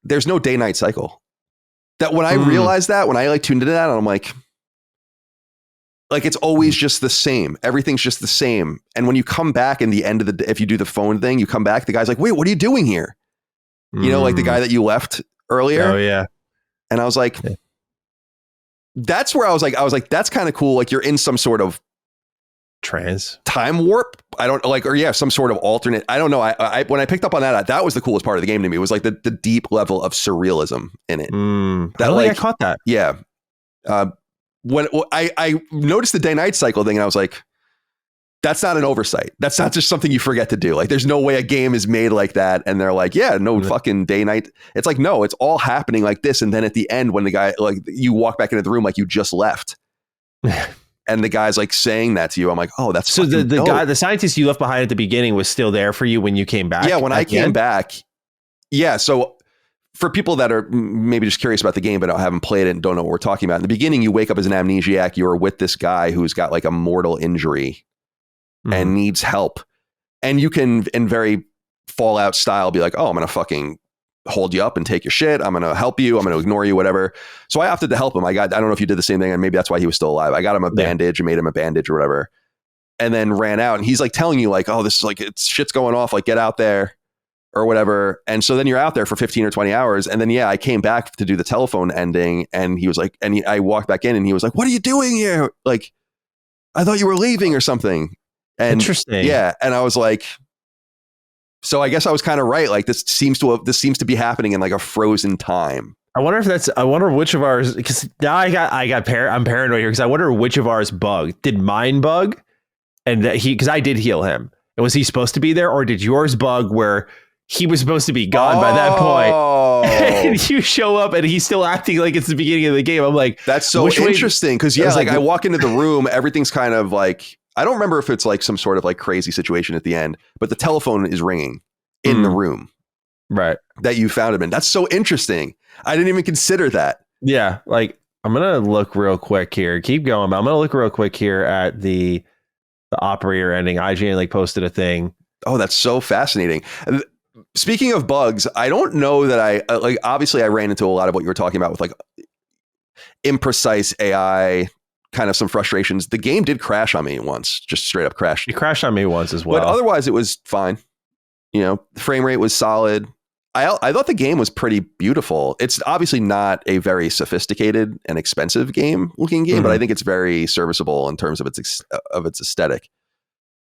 there's no day-night cycle. That when I realized that, when I like tuned into that, I'm like it's always just the same. Everything's just the same. And when you come back in the end of the day, if you do the phone thing, you come back, the guy's like, wait, what are you doing here? Like the guy that you left earlier. Oh yeah. And I was like, that's where I was like, that's kind of cool. Like you're in some sort of trance time warp. I don't like, or some sort of alternate. I don't know. I when I picked up on that was the coolest part of the game to me. It was like the deep level of surrealism in it. I don't think I caught that. Yeah. When I noticed the day-night cycle thing, and I was like, That's not an oversight. That's not just something you forget to do. Like, there's no way a game is made like that. And they're like, yeah, no fucking day, night. It's like, no, it's all happening like this. And then at the end, when the guy, like, you walk back into the room, like you just left. And the guy's like saying that to you. I'm like, oh, that's so the guy, the scientist you left behind at the beginning was still there for you when you came back? Yeah, when I came back. Yeah. So for people that are maybe just curious about the game, but haven't played it and don't know what we're talking about, in the beginning, you wake up as an amnesiac. You're with this guy who's got like a mortal injury and needs help. And you can, in very Fallout style, be like, oh, I'm going to fucking hold you up and take your shit. I'm going to help you. I'm going to ignore you, whatever. So I opted to help him. I don't know if you did the same thing, and maybe that's why he was still alive. I got him a bandage and made him a bandage or whatever, and then ran out. And he's like telling you like, oh, this is like, it's shit's going off. Like, get out there or whatever. And so then you're out there for 15 or 20 hours. And then, yeah, I came back to do the telephone ending, and he was like, I walked back in and he was like, what are you doing here? Like, I thought you were leaving or something. And interesting. Yeah. And I was like, so I guess I was kind of right. Like, this seems to be happening in like a frozen time. I wonder which of ours, because now I'm paranoid here, because I wonder which of ours bugged. Did mine bug? And because I did heal him. And was he supposed to be there, or did yours bug where he was supposed to be gone by that point? And you show up and he's still acting like it's the beginning of the game. I'm like, that's so interesting. Because yeah, like I walk into the room, everything's kind of like, I don't remember if it's like some sort of like crazy situation at the end, but the telephone is ringing in the room. Right. That you found him in. That's so interesting. I didn't even consider that. Yeah. Like, I'm going to look real quick here. Keep going. But I'm going to look real quick here at the operator ending. IGN like posted a thing. Oh, that's so fascinating. Speaking of bugs, I don't know that I like, obviously I ran into a lot of what you were talking about with like imprecise AI, kind of some frustrations. The game did crash on me once, just straight up crashed. It crashed on me once as well. But otherwise it was fine. You know, the frame rate was solid. I thought the game was pretty beautiful. It's obviously not a very sophisticated and expensive looking game, but I think it's very serviceable in terms of its aesthetic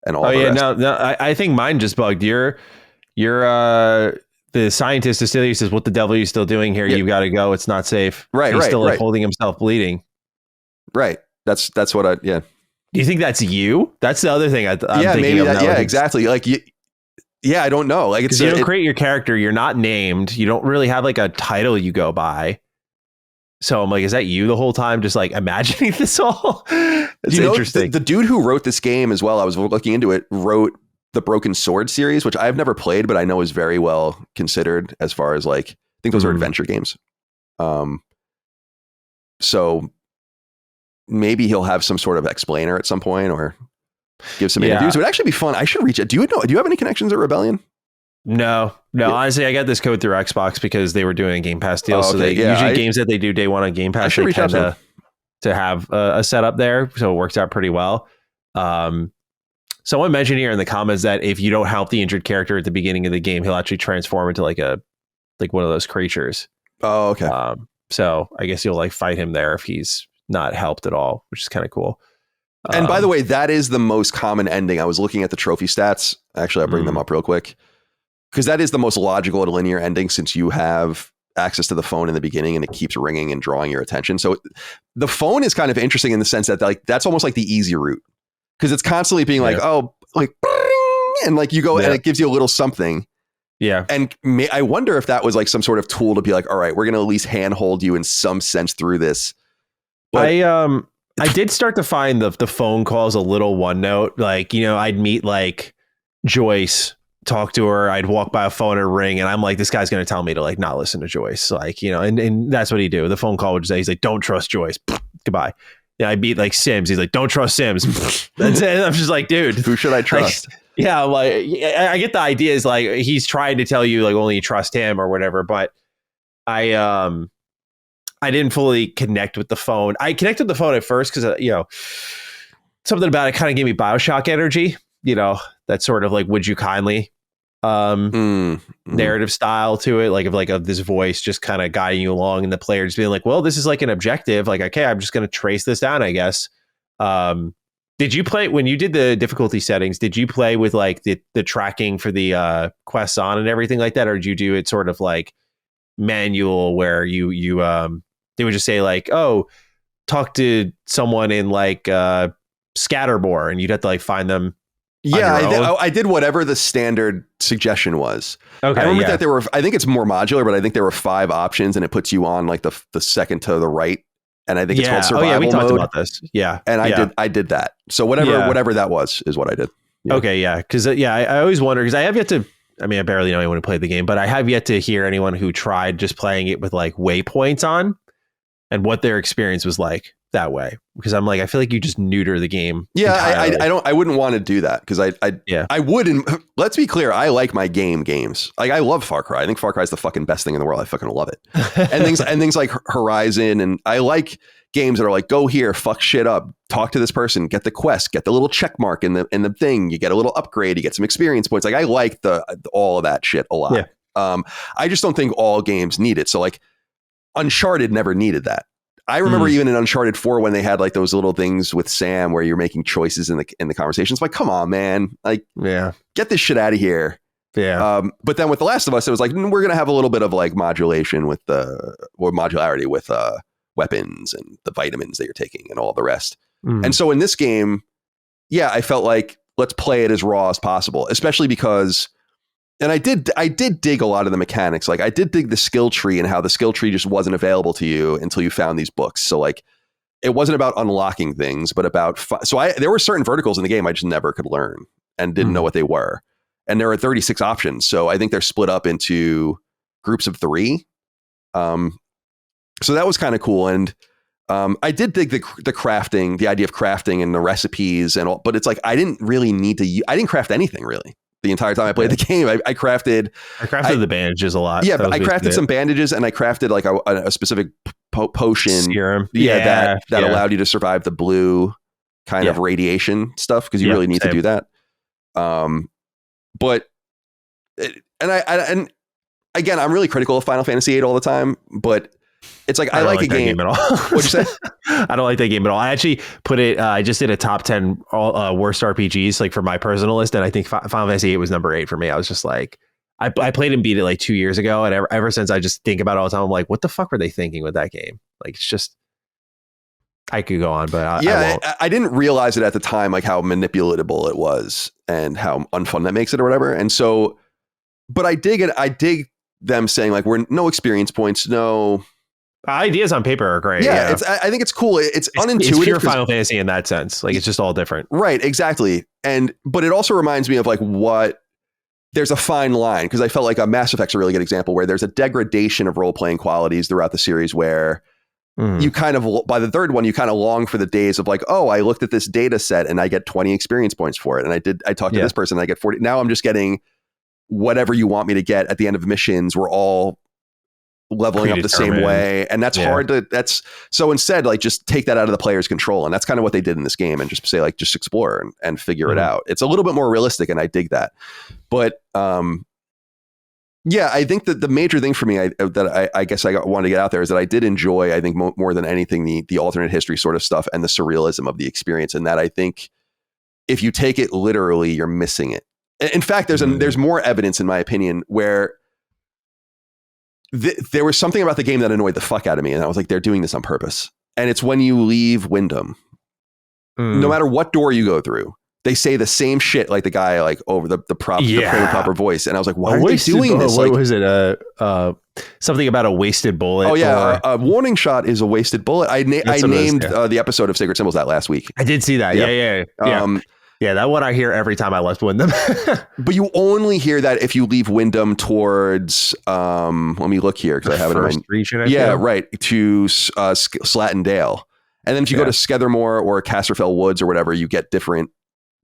and all. Oh yeah, no, I think mine just bugged. You're the scientist Cecilia says, "What the devil are you still doing here? Yeah. You've got to go. It's not safe." Right, He's right, still right. Like, holding himself bleeding. Right. That's what I. Yeah. Do you think that's you? That's the other thing. I'm thinking maybe of that. Yeah, exactly. Like you. Yeah, I don't know. Like, you don't create your character. You're not named. You don't really have like a title you go by. So I'm like, is that you the whole time? Just like imagining this all? It's interesting. The dude who wrote this game as well, I was looking into it, wrote the Broken Sword series, which I've never played, but I know is very well considered as far as like, I think those are adventure games. So maybe he'll have some sort of explainer at some point or give some interviews. It would actually be fun. I should reach it. Do you have any connections at Rebellion? No. Honestly, I got this code through Xbox because they were doing a Game Pass deal. So usually games that they do day one on Game Pass, they tend to have a setup there. So it works out pretty well. Someone mentioned here in the comments that if you don't help the injured character at the beginning of the game, he'll actually transform into like one of those creatures. Oh, okay. So I guess you'll like fight him there if he's not helped at all, which is kind of cool. And by the way, that is the most common ending. I was looking at the trophy stats. Actually, I'll bring them up real quick because that is the most logical and linear ending since you have access to the phone in the beginning and it keeps ringing and drawing your attention. So the phone is kind of interesting in the sense that like that's almost like the easy route because it's constantly being like, oh, like, and like you go and it gives you a little something. Yeah. And I wonder if that was like some sort of tool to be like, all right, we're going to at least handhold you in some sense through this. But I did start to find the phone calls a little one note. Like, you know, I'd meet like Joyce, talk to her. I'd walk by a phone or ring and I'm like, this guy's going to tell me to like not listen to Joyce. Like, you know, and that's what he'd do. The phone call would say, he's like, don't trust Joyce. Goodbye. Yeah, I beat like Sims. He's like, don't trust Sims. That's it. I'm just like, dude, who should I trust? Yeah, I'm like, I get the idea is like he's trying to tell you like only trust him or whatever. But I didn't fully connect with the phone. I connected with the phone at first because you know something about it kind of gave me BioShock energy. You know, that sort of like would you kindly narrative style to it, like of this voice just kind of guiding you along and the player just being like, well, this is like an objective, like, okay, I'm just going to trace this down, I guess. Did you play when you did the difficulty settings? Did you play with like the tracking for the quests on and everything like that, or did you do it sort of like manual where you they would just say like, oh, talk to someone in like Scatterbore, and you'd have to like find them Yeah, I did whatever the standard suggestion was. Okay, I remember that there were, I think it's more modular, but I think there were 5 options and it puts you on like the second to the right. And I think it's called survival we talked mode. about this. Yeah. And I did that. So whatever that was is what I did. Yeah. Okay. Yeah. Cause I always wonder, cause I have yet to, I mean, I barely know anyone who played the game, but I have yet to hear anyone who tried just playing it with like waypoints on and what their experience was like that way. Because I'm like, I feel like you just neuter the game. Yeah. I wouldn't want to do that because I wouldn't. Let's be clear. I like my games. Like I love Far Cry. I think Far Cry is the fucking best thing in the world. I fucking love it. and things like Horizon. And I like games that are like, go here, fuck shit up, talk to this person, get the quest, get the little check mark in the thing, you get a little upgrade, you get some experience points. Like I like all of that shit a lot. Yeah. I just don't think all games need it. So like Uncharted never needed that. I remember even in Uncharted 4 when they had like those little things with Sam where you're making choices in the conversations. Like, come on, man, like, get this shit out of here. Yeah. But then with The Last of Us, it was like we're gonna have a little bit of like modulation with modularity with weapons and the vitamins that you're taking and all the rest. And so in this game, I felt like let's play it as raw as possible, especially because, and I did dig a lot of the mechanics. Like I did dig the skill tree and how the skill tree just wasn't available to you until you found these books. So like it wasn't about unlocking things, but about, there were certain verticals in the game I just never could learn and didn't know what they were. And there are 36 options. So I think they're split up into groups of 3. So that was kind of cool. And I did dig the crafting, the idea of crafting and the recipes and all, but it's like, I didn't really need to, I didn't craft anything really the entire time I played the game. I crafted the bandages a lot. Yeah, but I crafted some bandages and I crafted like a specific potion. Serum. That allowed you to survive the blue kind of radiation stuff. Cause you really need to do that. But again, I'm really critical of Final Fantasy VIII all the time, but it's like I like a game at all. What'd you say? I don't like that game at all. I actually put it. I just did a top 10 worst RPGs like for my personal list, and I think Final Fantasy VIII was number 8 for me. I was just like, I played and beat it like 2 years ago, and ever since I just think about it all the time. I'm like, what the fuck were they thinking with that game? Like, it's just. I could go on, but I won't. I didn't realize it at the time, like how manipulatable it was and how unfun that makes it or whatever. And so, but I dig it. I dig them saying like, we're no experience points, no. Ideas on paper are great. Yeah. I think it's cool. It's unintuitive. It's pure Final Fantasy in that sense. Like it's just all different. Right. Exactly. But it also reminds me of like there's a fine line because I felt like a Mass Effect's a really good example where there's a degradation of role-playing qualities throughout the series where you kind of, by the third one, you kind of long for the days of like, oh, I looked at this data set and I get 20 experience points for it. And I talked to this person and I get 40. Now I'm just getting whatever you want me to get at the end of missions. We're all leveling up the same way. And that's hard so instead, like just take that out of the player's control. And that's kind of what they did in this game and just say like, just explore and figure it out. It's a little bit more realistic and I dig that. But, I think that the major thing for me that I guess I wanted to get out there is that I did enjoy, I think more than anything, the alternate history sort of stuff and the surrealism of the experience. And that I think if you take it literally, you're missing it. In fact, there's more evidence, in my opinion, where there was something about the game that annoyed the fuck out of me. And I was like, they're doing this on purpose. And it's when you leave Wyndham, no matter what door you go through, they say the same shit like the guy like over the proper voice. And I was like, why are they doing this? What was it? Something about a wasted bullet. Oh yeah. A warning shot is a wasted bullet. I named the episode of Sacred Symbols that last week. I did see that. Yeah. That one I hear every time I left Wyndham. But you only hear that if you leave Wyndham towards, let me look here because I have it in my right, to Slatton Dale. And then if you go to Skethermore or Casterfell Woods or whatever, you get different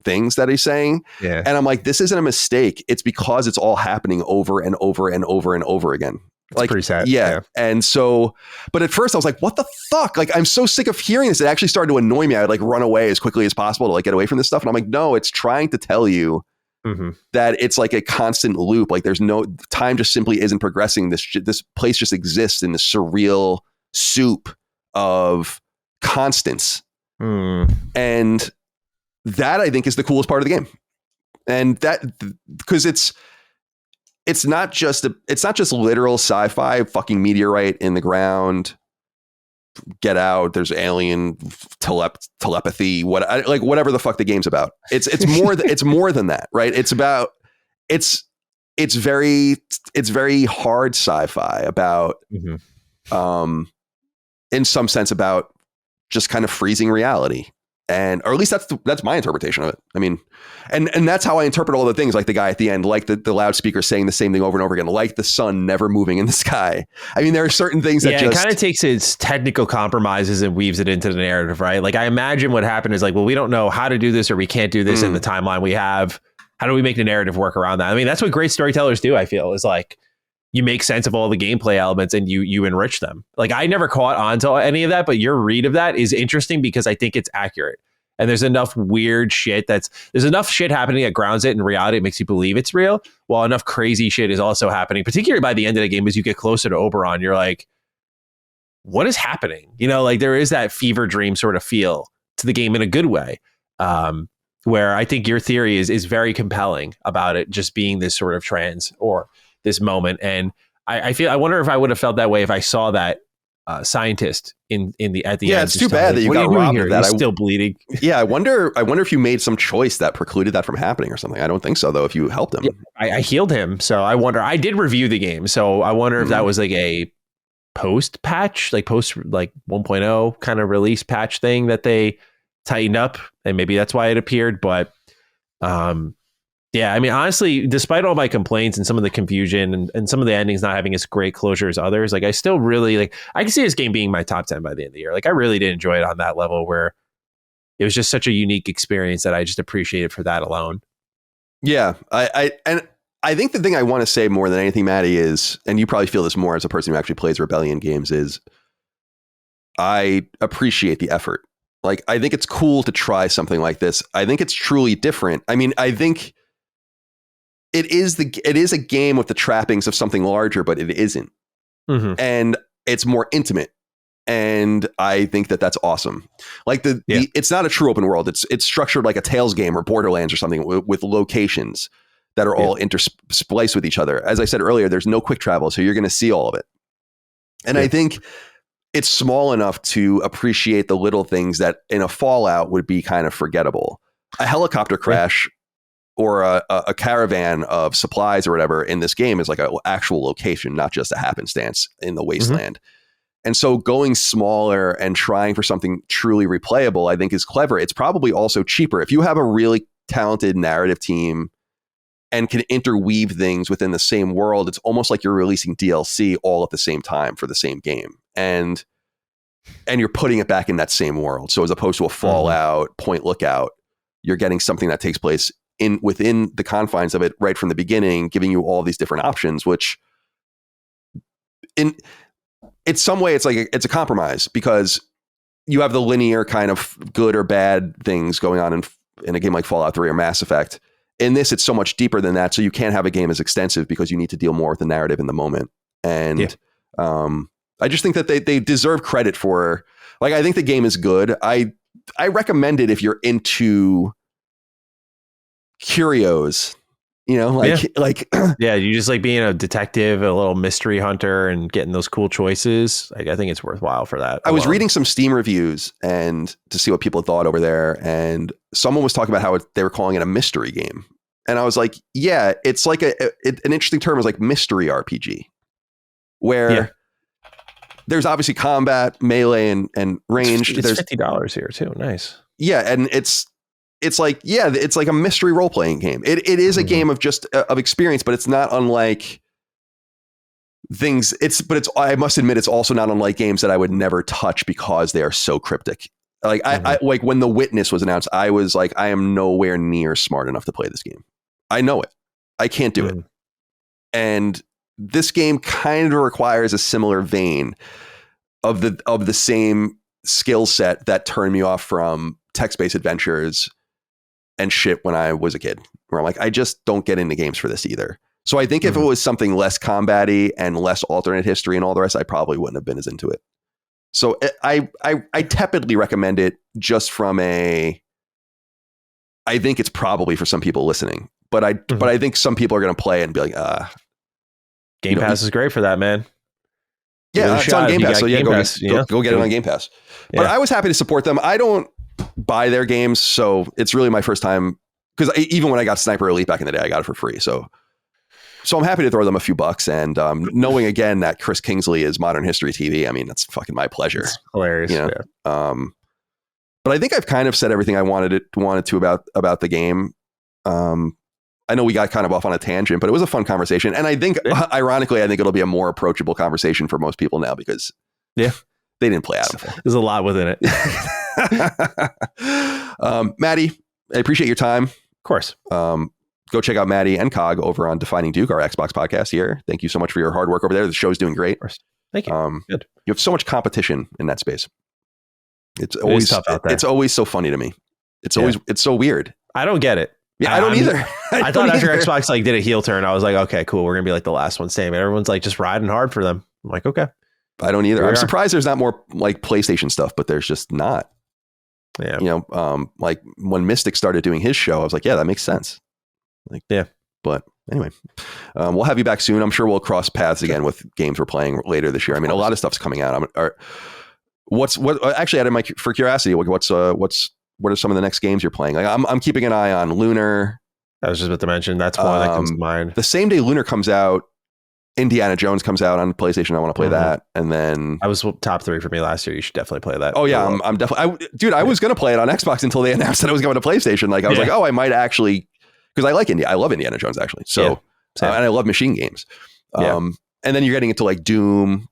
things that he's saying. Yeah. And I'm like, this isn't a mistake. It's because it's all happening over and over and over and over again. It's like pretty sad. Yeah. And so, but at first I was like, what the fuck? Like, I'm so sick of hearing this. It actually started to annoy me. I would like run away as quickly as possible to like get away from this stuff. And I'm like, no, it's trying to tell you that it's like a constant loop. Like there's no time, just simply isn't progressing. This place just exists in this surreal soup of constants. And that I think is the coolest part of the game. And that, because it's not just literal sci-fi fucking meteorite in the ground get out. There's alien telepathy. Whatever the fuck the game's about. It's more than that, right? It's about it's very hard sci-fi about in some sense about just kind of freezing reality. Or at least that's my interpretation of it. I mean, and that's how I interpret all the things, like the guy at the end, like the loudspeaker saying the same thing over and over again, like the sun never moving in the sky. I mean, there are certain things that it kind of takes its technical compromises and weaves it into the narrative, right? Like I imagine what happened is like, well, we don't know how to do this or we can't do this in the timeline we have. How do we make the narrative work around that? I mean, that's what great storytellers do, I feel, is like you make sense of all the gameplay elements and you enrich them. Like I never caught on to any of that, but your read of that is interesting because I think it's accurate. And there's enough weird shit there's enough shit happening that grounds it in reality. It makes you believe it's real, while enough crazy shit is also happening, particularly by the end of the game as you get closer to Oberon. You're like, what is happening? You know, like there is that fever dream sort of feel to the game in a good way, where I think your theory is very compelling about it just being this sort of trance or this moment. And I wonder if I would have felt that way if I saw that scientist at the end. Yeah, it's too bad that you got robbed of that. He's still bleeding. Yeah, I wonder if you made some choice that precluded that from happening or something. I don't think so, though. If you helped him, yeah, I healed him. So I wonder. I did review the game, so I wonder if that was like a post patch, like 1.0 kind of release patch thing that they tightened up, and maybe that's why it appeared. But yeah, I mean, honestly, despite all my complaints and some of the confusion and some of the endings not having as great closure as others, like I still really I can see this game being my top 10 by the end of the year. Like I really did enjoy it on that level where it was just such a unique experience that I just appreciated for that alone. Yeah, I think the thing I want to say more than anything, Matty, is, and you probably feel this more as a person who actually plays Rebellion games, is I appreciate the effort. Like, I think it's cool to try something like this. I think it's truly different. I mean, I think it is a game with the trappings of something larger, but it isn't. And it's more intimate. And I think that's awesome. Like it's not a true open world. It's structured like a Tales game or Borderlands or something with locations that are all interspliced with each other. As I said earlier, there's no quick travel, so you're going to see all of it. And I think it's small enough to appreciate the little things that in a Fallout would be kind of forgettable. A helicopter crash or a caravan of supplies or whatever in this game is like an actual location, not just a happenstance in the wasteland. And so going smaller and trying for something truly replayable, I think is clever. It's probably also cheaper. If you have a really talented narrative team and can interweave things within the same world, it's almost like you're releasing DLC all at the same time for the same game. And you're putting it back in that same world. So as opposed to a Fallout Point Lookout, you're getting something that takes place within the confines of it right from the beginning, giving you all these different options, which in some way it's a compromise, because you have the linear kind of good or bad things going on in a game like Fallout 3 or Mass Effect. In this, it's so much deeper than that. So you can't have a game as extensive because you need to deal more with the narrative in the moment. And I just think that they deserve credit for, like, I think the game is good. I recommend it if you're into curios, you know, you just like being a detective, a little mystery hunter, and getting those cool choices. Like, I think it's worthwhile for that. I was reading some Steam reviews and to see what people thought over there, and someone was talking about how they were calling it a mystery game, and I was like, yeah, it's like an interesting term is like mystery RPG, where there's obviously combat, melee, and range. It's $50 here too. Nice. Yeah, and it's like a mystery role playing game. It is a game of just of experience, but it's not unlike things. I must admit, it's also not unlike games that I would never touch because they are so cryptic. Like I like when The Witness was announced, I was like, I am nowhere near smart enough to play this game. I know it. I can't do it. And this game kind of requires a similar vein of the same skill set that turned me off from text-based adventures and shit when I was a kid, where I'm like, I just don't get into games for this either. So I think if it was something less combat-y and less alternate history and all the rest, I probably wouldn't have been as into it. So I tepidly recommend it just from I think it's probably for some people listening, but I think some people are going to play it and be like, Game Pass is great for that, man. Yeah, it's on Game Pass. So go get it on Game Pass. Yeah. But I was happy to support them. I don't buy their games, so it's really my first time. Because even when I got Sniper Elite back in the day, I got it for free. So I'm happy to throw them a few bucks. And knowing again that Chris Kingsley is Modern History TV, I mean, that's fucking my pleasure. It's hilarious. You know? Yeah. But I think I've kind of said everything I wanted to about the game. I know we got kind of off on a tangent, but it was a fun conversation. And I think, ironically, I think it'll be a more approachable conversation for most people now because they didn't play Atomfall. There's a lot within it. Matty, I appreciate your time. Of course. Go check out Matty and Cog over on Defining Duke, our Xbox podcast here. Thank you so much for your hard work over there. The show's doing great. Thank you. Good. You have so much competition in that space. It's always tough out there. It's always so funny to me. It's so weird. I don't get it. Yeah, I don't either. I thought after Xbox did a heel turn, I was like, okay, cool. We're going to be like the last one standing. Everyone's like just riding hard for them. I'm like, okay. I don't either. I'm surprised there's not more like PlayStation stuff, but there's just not. Yeah. You know, like when Mystic started doing his show, I was like, yeah, that makes sense. Like, yeah. But anyway, we'll have you back soon. I'm sure we'll cross paths again with games we're playing later this year. I mean, a lot of stuff's coming out. Actually, out of my for curiosity, what are some of the next games you're playing? Like, I'm keeping an eye on Lunar. I was just about to mention that's one that comes to mind. The same day Lunar comes out, Indiana Jones comes out on PlayStation. I want to play that, and then that was top 3 for me last year. You should definitely play that. Oh yeah, I'm definitely. I was going to play it on Xbox until they announced that I was going to PlayStation. Like I was like, oh, I might actually, because I like I love Indiana Jones actually. So and I love machine games. And then you're getting into like Doom.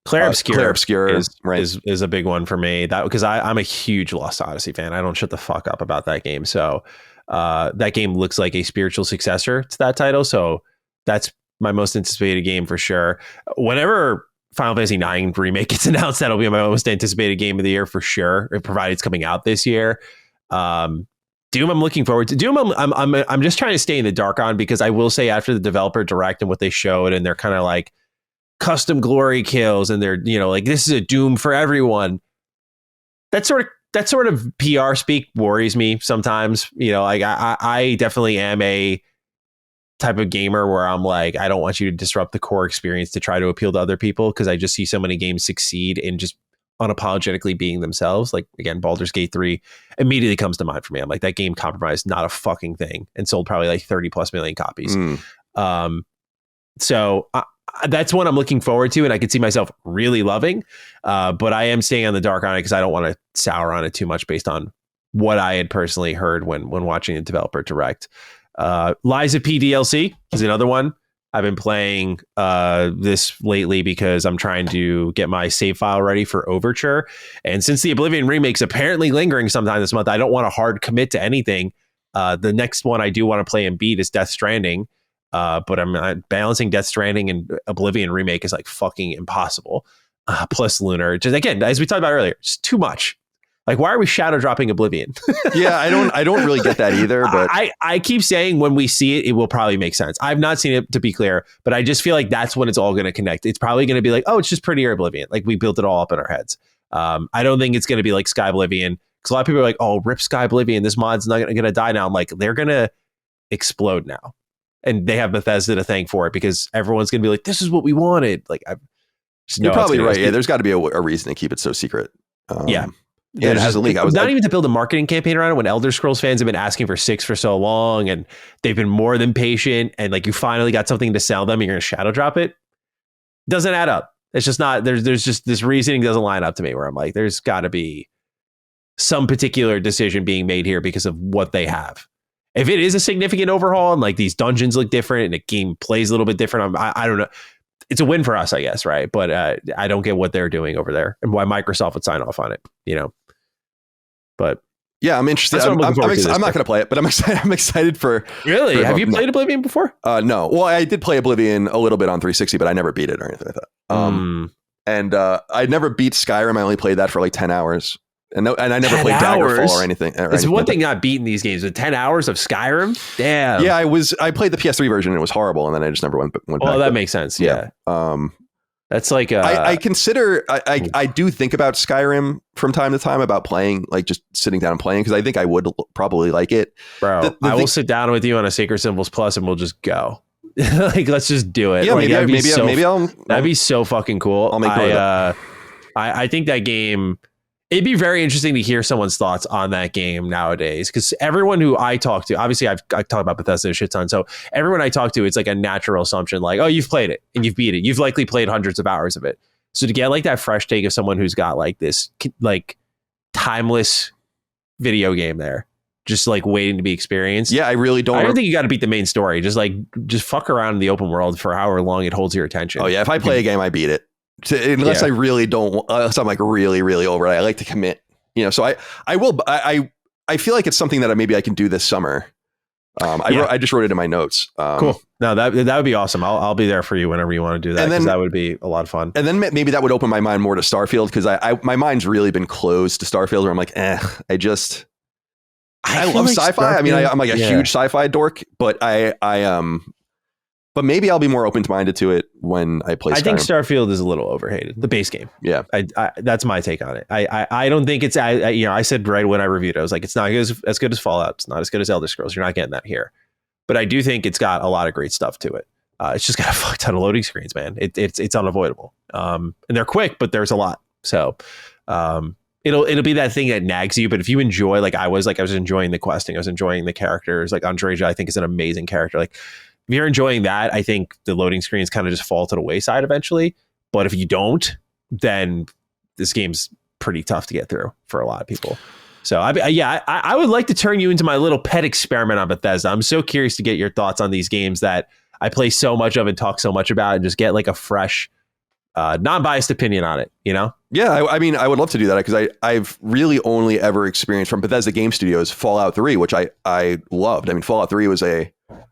Claire Obscure is a big one for me. That because I'm a huge Lost Odyssey fan. I don't shut the fuck up about that game. So that game looks like a spiritual successor to that title. So that's my most anticipated game for sure. Whenever Final Fantasy IX remake gets announced, that'll be my most anticipated game of the year for sure, provided it's coming out this year. Doom, I'm looking forward to. Doom, I'm just trying to stay in the dark on, because I will say after the developer direct and what they showed, and they're kind of like custom glory kills, and they're like this is a Doom for everyone. That sort of PR speak worries me sometimes. Like I definitely am a type of gamer where I'm like, I don't want you to disrupt the core experience to try to appeal to other people, because I just see so many games succeed in just unapologetically being themselves. Like again, Baldur's Gate 3 immediately comes to mind for me. I'm like, that game compromised not a fucking thing and sold probably like 30+ million copies. So that's one I'm looking forward to, and I could see myself really loving. But I am staying on the dark on it because I don't want to sour on it too much based on what I had personally heard when watching the developer direct. Lies of P DLC is another one. I've been playing this lately because I'm trying to get my save file ready for Overture. And since the Oblivion remake's apparently lingering sometime this month, I don't want to hard commit to anything. The next one I do want to play and beat is Death Stranding. But I'm balancing Death Stranding and Oblivion remake is like fucking impossible. Plus Lunar. Just again, as we talked about earlier, it's too much. Like, why are we shadow dropping Oblivion? Yeah, I don't really get that either. But I keep saying when we see it, it will probably make sense. I've not seen it, to be clear, but I just feel like that's when it's all going to connect. It's probably going to be like, oh, it's just prettier Oblivion. Like we built it all up in our heads. I don't think it's going to be like Sky Oblivion, because a lot of people are like, oh, rip Sky Oblivion. This mod's not going to die now. I'm like, they're going to explode now. And they have Bethesda to thank for it, because everyone's going to be like, this is what we wanted. Like, you're probably right. Yeah, there's got to be a reason to keep it so secret. Yeah. Yeah, it has a leak. Not even to build a marketing campaign around it, when Elder Scrolls fans have been asking for 6 for so long, and they've been more than patient, and like you finally got something to sell them and you're going to shadow drop it. Doesn't add up. It's just not, there's just this reasoning doesn't line up to me, where I'm like, there's got to be some particular decision being made here because of what they have. If it is a significant overhaul and like these dungeons look different and the game plays a little bit different, I don't know. It's a win for us, I guess, right? But I don't get what they're doing over there and why Microsoft would sign off on it, But yeah, I'm interested. I'm not going to play it, but I'm excited for. Really? Have you played Oblivion before? No. Well, I did play Oblivion a little bit on 360, but I never beat it or anything like that. And I never beat Skyrim. I only played that for like 10 hours. And I never played Daggerfall or anything. It's one thing not beating these games, but 10 hours of Skyrim? Damn. Yeah, I played the PS3 version and it was horrible, and then I just never went back. Well, that makes sense. Yeah. That's like I consider I do think about Skyrim from time to time, about playing, like just sitting down and playing, because I think I would probably like it. Bro, I will sit down with you on a Sacred Symbols Plus and we'll just go. Like, let's just do it. Yeah, like, maybe that'd be so fucking cool. I'll make I think that game, it'd be very interesting to hear someone's thoughts on that game nowadays, because everyone who I talk to, obviously I talk about Bethesda a shit ton, so everyone I talk to, it's like a natural assumption, like, oh, you've played it and you've beat it, you've likely played hundreds of hours of it. So to get like that fresh take of someone who's got like this like timeless video game there, just like waiting to be experienced. Yeah, I don't think you got to beat the main story. Just fuck around in the open world for however long it holds your attention. Oh yeah, if I play a game, I beat it. Unless I really don't, unless I'm like really, really over it. I like to commit, so I will, I feel like it's something that maybe I can do this summer. I just wrote it in my notes. Cool. No, that would be awesome. I'll be there for you whenever you want to do that. Because that would be a lot of fun. And then maybe that would open my mind more to Starfield, because my mind's really been closed to Starfield, where I'm like, I love like sci-fi. I mean, I'm like a huge sci-fi dork, but but maybe I'll be more open-minded to it when I play Skyrim. I think Starfield is a little overhated, the base game. Yeah. That's my take on it. I don't think it's, I said right when I reviewed it, I was like, it's not as good as Fallout. It's not as good as Elder Scrolls. You're not getting that here. But I do think it's got a lot of great stuff to it. It's just got a fuck ton of loading screens, man. It's unavoidable. And they're quick, but there's a lot. So it'll be that thing that nags you. But if you enjoy, like I was enjoying the questing, I was enjoying the characters. Like Andreja, I think, is an amazing character. Like, if you're enjoying that, I think the loading screens kind of just fall to the wayside eventually. But if you don't, then this game's pretty tough to get through for a lot of people. So I would like to turn you into my little pet experiment on Bethesda. I'm so curious to get your thoughts on these games that I play so much of and talk so much about, and just get like a fresh, non-biased opinion on it, Yeah, I mean, I would love to do that, because I've really only ever experienced from Bethesda Game Studios Fallout 3, which I loved. I mean, Fallout 3 was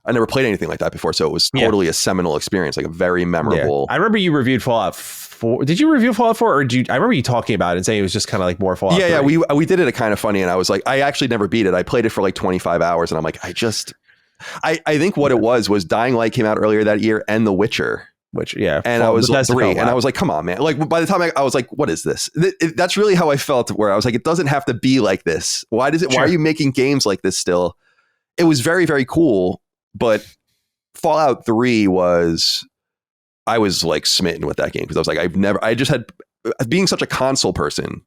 I never played anything like that before, so it was totally a seminal experience, like a very memorable. Yeah. I remember you reviewed Fallout 4. Did you review Fallout 4, or I remember you talking about it and saying it was just kind of like more Fallout 3. Yeah, we did it at Kind of Funny, and I was like, I actually never beat it. I played it for like 25 hours, and I'm like, I think what it was Dying Light came out earlier that year, and The Witcher. And I was like 3, and I was like, come on, man. Like, by the time I was like, what is this? That's really how I felt, where I was like, it doesn't have to be like this. Why are you making games like this still? It was very, very cool, but Fallout 3 I was like smitten with that game, because I was like, being such a console person,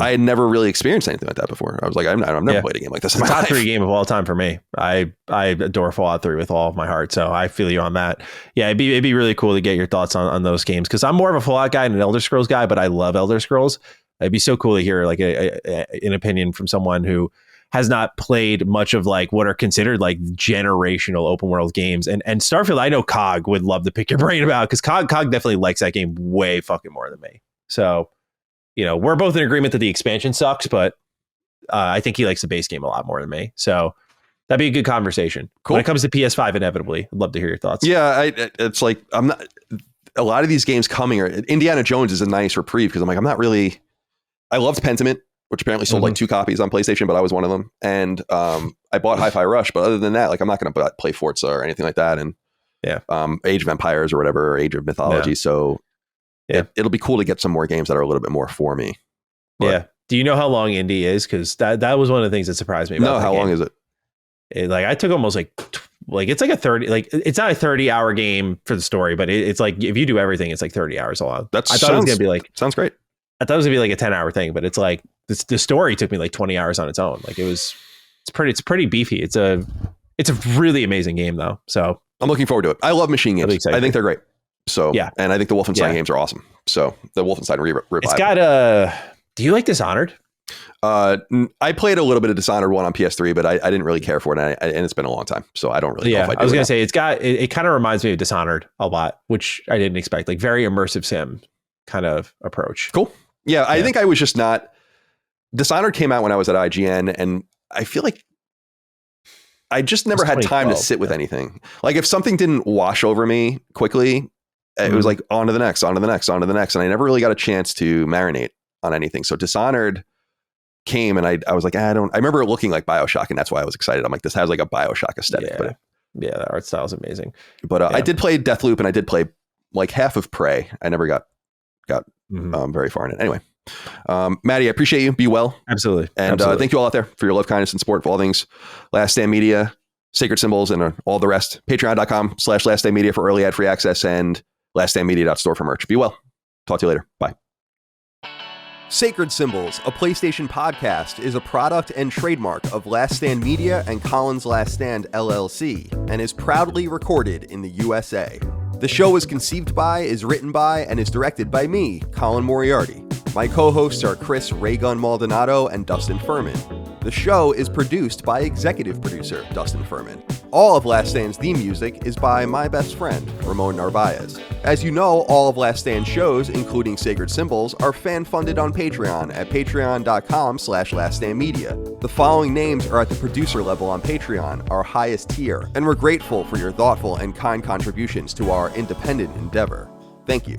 I had never really experienced anything like that before. I was like, I've never played a game like this in my life. Top 3 game of all time for me. I adore Fallout 3 with all of my heart, so I feel you on that. Yeah, it'd be really cool to get your thoughts on those games, because I'm more of a Fallout guy and an Elder Scrolls guy, but I love Elder Scrolls. It'd be so cool to hear like an opinion from someone who has not played much of like what are considered like generational open world games. And Starfield, I know Cog would love to pick your brain about, because Cog definitely likes that game way fucking more than me. So, we're both in agreement that the expansion sucks, but I think he likes the base game a lot more than me. So that'd be a good conversation. Cool. When it comes to PS5, inevitably, I'd love to hear your thoughts. Yeah, it's like, I'm not, a lot of these games coming, or Indiana Jones is a nice reprieve, because I'm like, I loved Pentiment, which apparently sold like 2 copies on PlayStation, but I was one of them. And I bought Hi-Fi Rush, but other than that, like, I'm not going to play Forza or anything like that. And Age of Empires or whatever, or Age of Mythology. Yeah. So it'll be cool to get some more games that are a little bit more for me. But, do you know how long Indie is? Because that was one of the things that surprised me. No, how long is it? Like, I took almost like it's like a 30, like, it's not a 30-hour game for the story, but it's like, if you do everything, it's like 30 hours long. I thought it was gonna be like, sounds great. I thought it was gonna be like a 10-hour thing, but it's like the story took me like 20 hours on its own. Like, it's pretty beefy. It's a really amazing game though. So I'm looking forward to it. I love machine games. I think they're great. So and I think the Wolfenstein games are awesome. So the Wolfenstein revival. It's got do you like Dishonored? I played a little bit of Dishonored 1 on PS3, but I didn't really care for it, and it's been a long time, so I don't really know if I do. I was gonna say it kind of reminds me of Dishonored a lot, which I didn't expect. Like, very immersive sim kind of approach. Cool. Yeah, I think I was just not. Dishonored came out when I was at IGN, and I feel like I just never had time to sit with anything. Like, if something didn't wash over me quickly, it was like on to the next, on to the next, on to the next. And I never really got a chance to marinate on anything. So Dishonored came, and I was like, I remember it looking like BioShock, and that's why I was excited. I'm like, this has like a BioShock aesthetic. Yeah, but the art style is amazing. But I did play Deathloop, and I did play like half of Prey. I never got very far in it. Anyway, Matty, I appreciate you. Be well. Absolutely. And thank you all out there for your love, kindness, and support for all things Last Stand Media. Sacred Symbols, and all the rest. Patreon.com/laststandmedia for early ad-free access, and laststandmedia.store for merch. Be well. Talk to you later. Bye. Sacred Symbols, a PlayStation podcast, is a product and trademark of Last Stand Media and Colin's Last Stand LLC, and is proudly recorded in the USA. The show is conceived by, is written by, and is directed by me, Colin Moriarty. My co-hosts are Chris Raygun Maldonado and Dustin Furman. The show is produced by executive producer Dustin Furman. All of Last Stand's theme music is by my best friend, Ramon Narvaez. As you know, all of Last Stand's shows, including Sacred Symbols, are fan-funded on Patreon at patreon.com/laststandmedia. The following names are at the producer level on Patreon, our highest tier, and we're grateful for your thoughtful and kind contributions to our independent endeavor. Thank you.